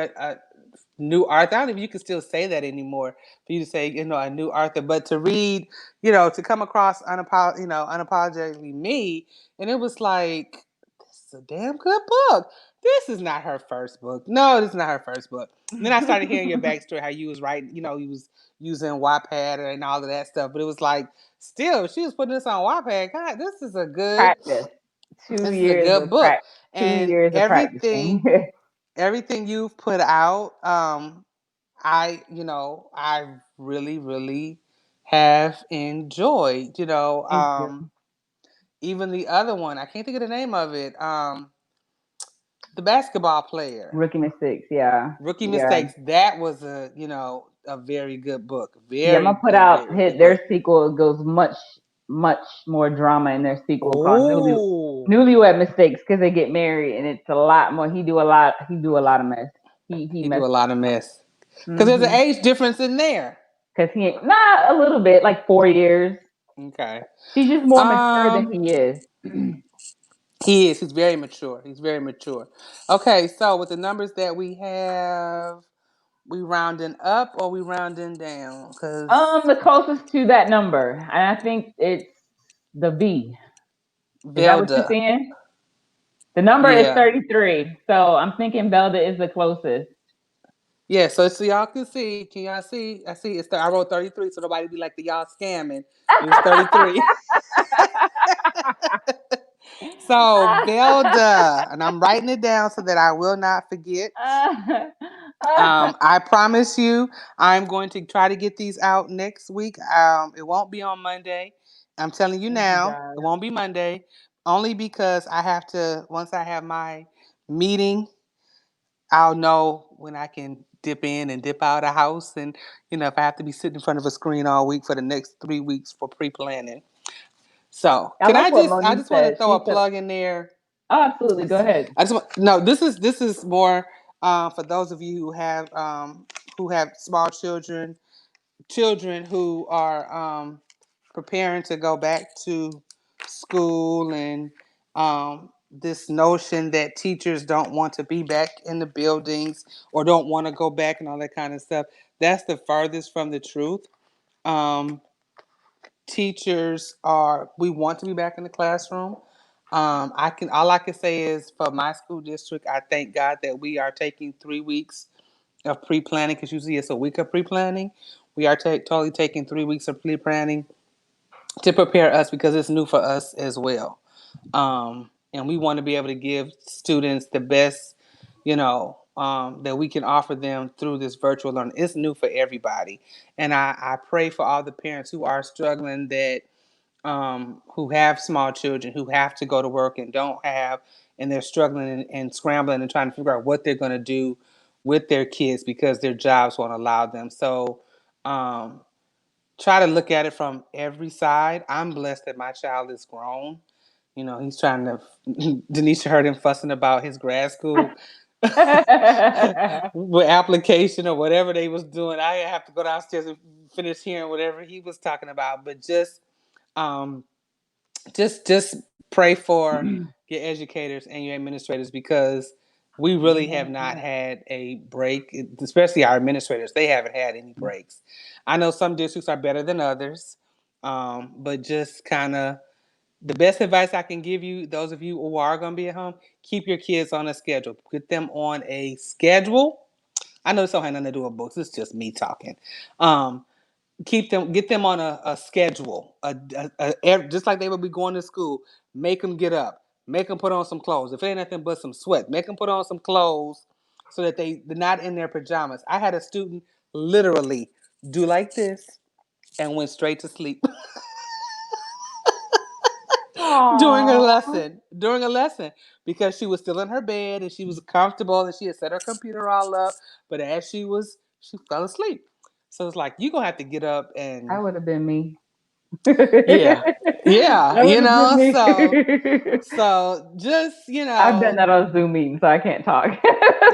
new Arthur. I don't know if you can still say that anymore. For you to say, a new Arthur, but to read, to come across unapologetically me, and it was like, this is a damn good book. This is not her first book. No, this is not her first book. And then I started hearing your backstory, how you was writing, you was using Wattpad and all of that stuff. But it was like, still, she was putting this on Wattpad. God, Practice. Two this is a years good of book, prac. Two and years of practicing. everything you've put out, I really, really have enjoyed. Thank you. Even the other one, I can't think of the name of it. The basketball player, Rookie mistakes. Yeah. Rookie Yeah. Mistakes. That was a very good book. Yeah, I'm Very gonna put good, out very hit good their book. sequel. It goes much more drama in their sequel called Oh, Newlywed Mistakes because they get married and it's a lot more. He do a lot of mess. He he do a messes. lot of mess because there's an Mm-hmm. age difference in there. Because he ain't not a little bit like 4 years. Okay. She's just more mature than Um, he is. he is. He's very mature. He's very mature. Okay, so with the numbers that we have, we rounding up or we rounding down? Cause The closest to that number, and I think it's the V. Is that what you're Velda, seeing? The number is yeah, 33, so I'm thinking Belda is the closest. yeah. So y'all can see. Can y'all see? I see. I wrote 33, so nobody be like the y'all scamming. It was 33. So Velda, and I'm writing it down so that I will not forget. I promise you, I'm going to try to get these out next week. It won't be on Monday. I'm telling you Thank you, now, it God. won't be Monday, only because I have to. Once I have my meeting, I'll know when I can dip in and dip out of the house, and if I have to be sitting in front of a screen all week for the next 3 weeks for pre-planning. So, I can like I what just? I Monique just want to said. throw a She said, plug in there. "Oh, absolutely, go ahead." I just want no. This is more for those of you who have small children who are preparing to go back to school, and this notion that teachers don't want to be back in the buildings or don't want to go back and all that kind of stuff. That's the furthest from the truth. Um, Teachers are we want to be back in the classroom. I can all I can say is for my school district, I thank God that we are taking 3 weeks of pre-planning, because usually it's a week of pre-planning. We are totally taking 3 weeks of pre-planning to prepare us because it's new for us as well. And we want to be able to give students the best, that we can offer them through this virtual learning. It's new for everybody. And I pray for all the parents who are struggling, that who have small children, who have to go to work and don't have, and they're struggling and scrambling and trying to figure out what they're going to do with their kids because their jobs won't allow them. So um, try to look at it from every side. I'm blessed that my child is grown. He's trying to. Danesha heard him fussing about his grad school with application or whatever they was doing. I have to go downstairs and finish hearing whatever he was talking about. But um, just pray for your educators and your administrators, because we really have not had a break, especially our administrators. They haven't had any breaks. I know some districts are better than others, but just kind of the best advice I can give you, those of you who are going to be at home, keep your kids on a schedule. Get them on a schedule. I know this don't have nothing to do with books. It's just me talking. Um, get them on a schedule, just like they would be going to school. Make them get up, make them put on some clothes. If it ain't nothing but some sweat, make them put on some clothes so that they're not in their pajamas. I had a student literally do like this and went straight to sleep Aww. during a lesson, because she was still in her bed and she was comfortable and she had set her computer all up, but as she fell asleep. So it's like, you're gonna have to get up That and would have been me. yeah, yeah, That would have been me. so just I've done that on Zoom meetings, so I can't talk.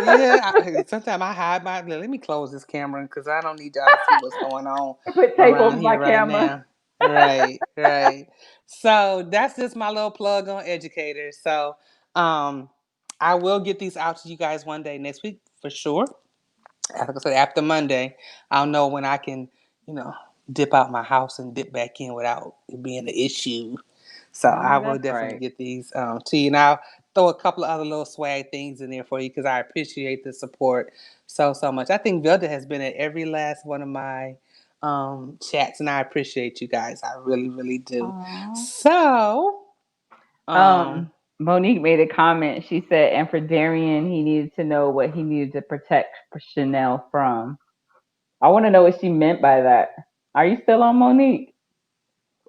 yeah. Sometimes I hide my. Let me close this camera because I don't need y'all to see what's going on I put tape over around my here right camera. now. Right, right. So that's just my little plug on educators. So um, I will get these out to you guys one day next week for sure. Like I said, after Monday, I'll know when I can, you know, dip out my house and dip back in without it being an issue. So I I know will that's definitely right. get these to you. And I'll throw a couple of other little swag things in there for you because I appreciate the support so much. I think Vilda has been at every last one of my chats, and I appreciate you guys. I really, really do. Aw. So, um, Um, Monique made a comment. She said, and for Darian, he needed to know what he needed to protect Chanel from. I want to know what she meant by that. Are you still on Monique?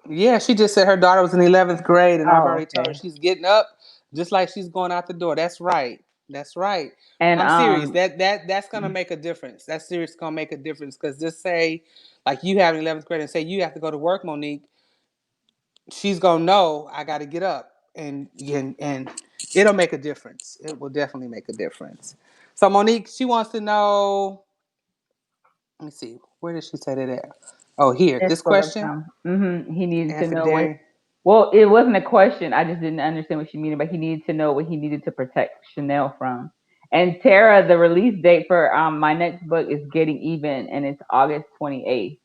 yeah, she just said her daughter was in 11th grade, and I've Oh, already told her okay. she's getting up just like she's going out the door. That's right. That's right. And I'm serious. That's gonna make a difference. That's serious gonna make a difference because just say, like you have in 11th grade, and say you have to go to work, Monique. She's gonna know I got to get up, and it'll make a difference. It will definitely make a difference. So Monique, she wants to know. Let me see. Where did she say that at? Oh, here. it's This for the question. He needed And to for know what. Darren. Well, it wasn't a question. I just didn't understand what she meant, but he needed to know what he needed to protect Chanel from. And Tara, the release date for my next book is Getting Even, and it's August 28th.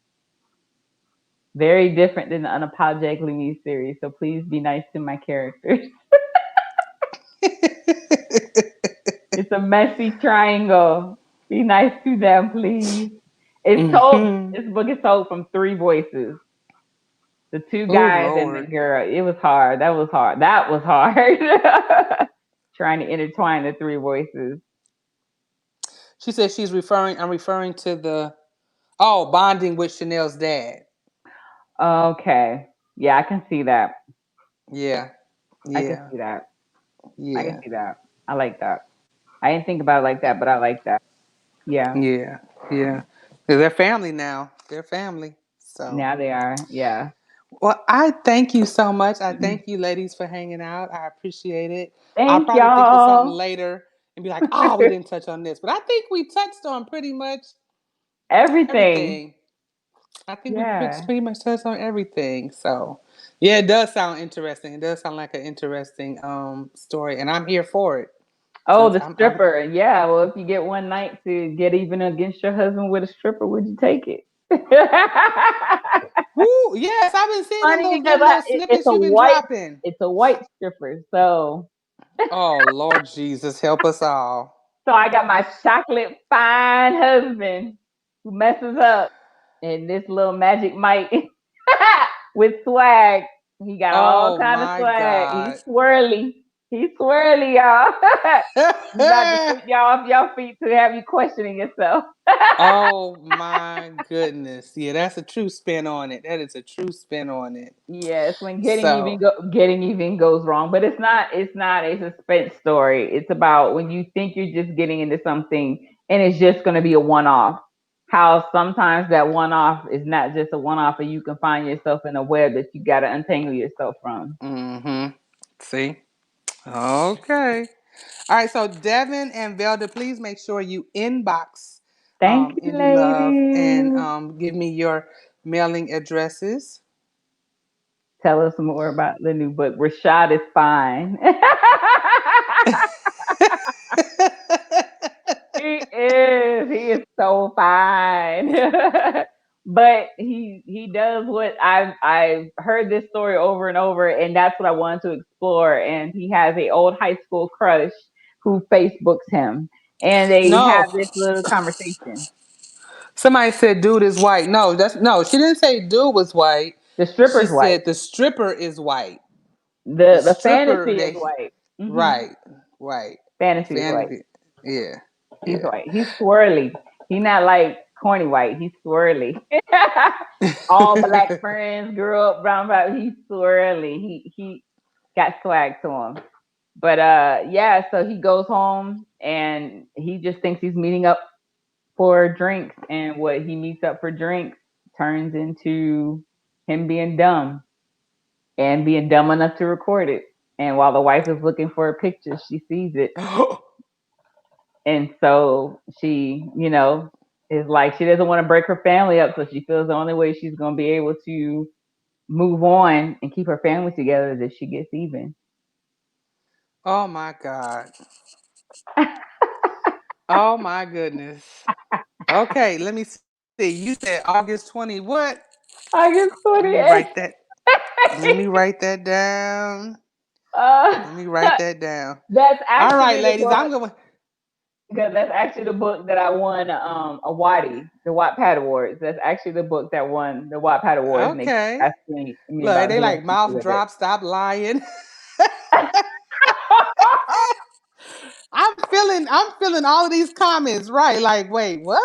Very different than the Unapologetically Me series. So please be nice to my characters. It's a messy triangle. Be nice to them, please. It's told. Mm-hmm. This book is told from three voices: the two Oh guys and the Lord. girl. It was hard. That was hard. That was hard. Trying to intertwine the three voices. She says she's referring. I'm referring to the bonding with Chanel's dad. Okay. Yeah, I can see that. Yeah. I can Yeah. see that. I can Yeah. see that. I like that. I didn't think about it like that, but I like that. Yeah. Yeah. Yeah. They're family now. They're family. So. Now they are. Yeah. Well, I thank you so much. I thank you, ladies, for hanging out. I appreciate it. I'll Thank probably think of something y'all. later and be like, "Oh, we didn't touch on this," but I think we touched on pretty much Everything. everything. I think we Yeah. pretty much touched on everything. So, yeah, it does sound interesting. It does sound like an interesting story, and I'm here for it. Oh, Since the I'm stripper. Yeah. Well, if you get one night to get even against your husband with a stripper, would you take it? woo, yes, I've been seeing Funny because them little it's snippets a you've been white dropping. stripper. Oh Lord Jesus, help us all. So I got my chocolate fine husband who messes up, and this little magic Mike with swag. He got all Oh kind of my swag. He's God. swirly. He's swirly, y'all. He's about to sweep y'all off your feet to have you questioning yourself. Oh my goodness. Yeah, that's a true spin on it. That is a true spin on it. Yes, when So, getting even goes wrong, but it's not a suspense story. It's about when you think you're just getting into something and it's just going to be a one off. How sometimes that one off is not just a one off, and you can find yourself in a web that you got to untangle yourself from. mm-hmm. See? Okay. All right. So, Devin and Velda, please make sure you inbox Thank you, Indie Love and ladies. give me your mailing addresses. Tell us more about the new book. Rashad is fine. He is. He is so fine. But he does what I've heard this story over and over, and that's what I wanted to explore. And he has a old high school crush who Facebooks him, and they have No, this little conversation. somebody said dude is white. No, that's no. She didn't say dude was white. The She stripper's white. said the stripper is white. The The stripper fantasy is that white. right, right. The Fantasy is white. fantasy. Yeah, He's yeah. white. He's swirly. He's not like corny white. He's swirly. All black friends grew up brown, brown. He's swirly. He got swag to him. But yeah, so he goes home and he just thinks he's meeting up for drinks, and what he meets up for drinks turns into him being dumb and being dumb enough to record it. And while the wife is looking for a picture, she sees it. And so she, is like she doesn't want to break her family up, so she feels the only way she's going to be able to move on and keep her family together is if she gets even. oh my God. Oh my goodness. Okay, let me see. You said August 20 what? August Let me write 28th. that. Let me write that down. uh, Let me write that down. that's All right, actually the ladies, I'm book. going. Because that's actually the book that I won a Waddy, the Wattpad Awards. That's actually the book that won the Wattpad Awards, and they Okay. asked me Look, about they doing like something mouth with it. drop, stop lying. I'm feeling all of these comments, right? Like, wait, what?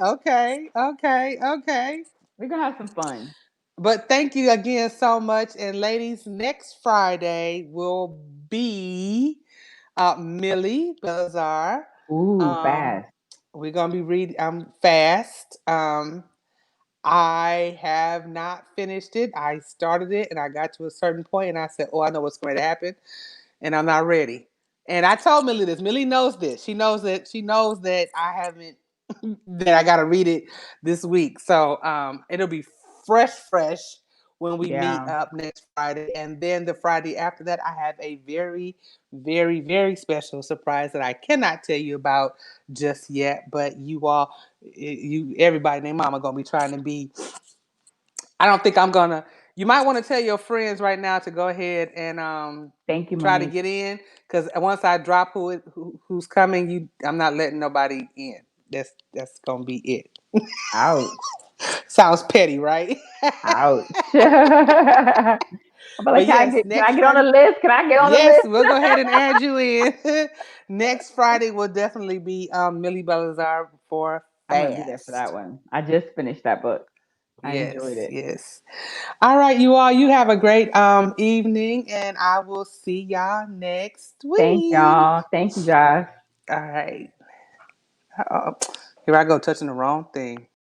Okay, okay, okay. We're gonna have some fun. But thank you again so much. And ladies, next Friday will be Millie Belazar. Ooh, Um, fast. we're gonna be reading fast. I have not finished it. I started it and I got to a certain point and I said, "Oh, I know what's going to happen," and I'm not ready. And I told Millie this. Millie knows this. She knows that. She knows that I haven't. That I got to read it this week. So it'll be fresh when we meet Yeah. up next Friday, and then the Friday after that, I have a very special surprise that I cannot tell you about just yet. But you all, you everybody named Mama gonna be trying to be. I don't think I'm gonna. You might want to tell your friends right now to go ahead and Thank you, try to Monique. get in, because once I drop who's coming, I'm not letting nobody in. That's gonna be it. Ouch. Sounds petty, right? Ouch. I'm like, But yes, can next I get on the Friday. list? Can I get on the Yes, list? we'll go ahead and add you in. Next Friday will definitely be Millie Belazar for I'm gonna be there for that Fast. one. I just finished that book. I enjoyed Yes, it. yes. All right, you all. You have a great evening, and I will see y'all next Thank week. y'all. Thank you, Josh. All right. Uh-oh. Here I go touching the wrong thing.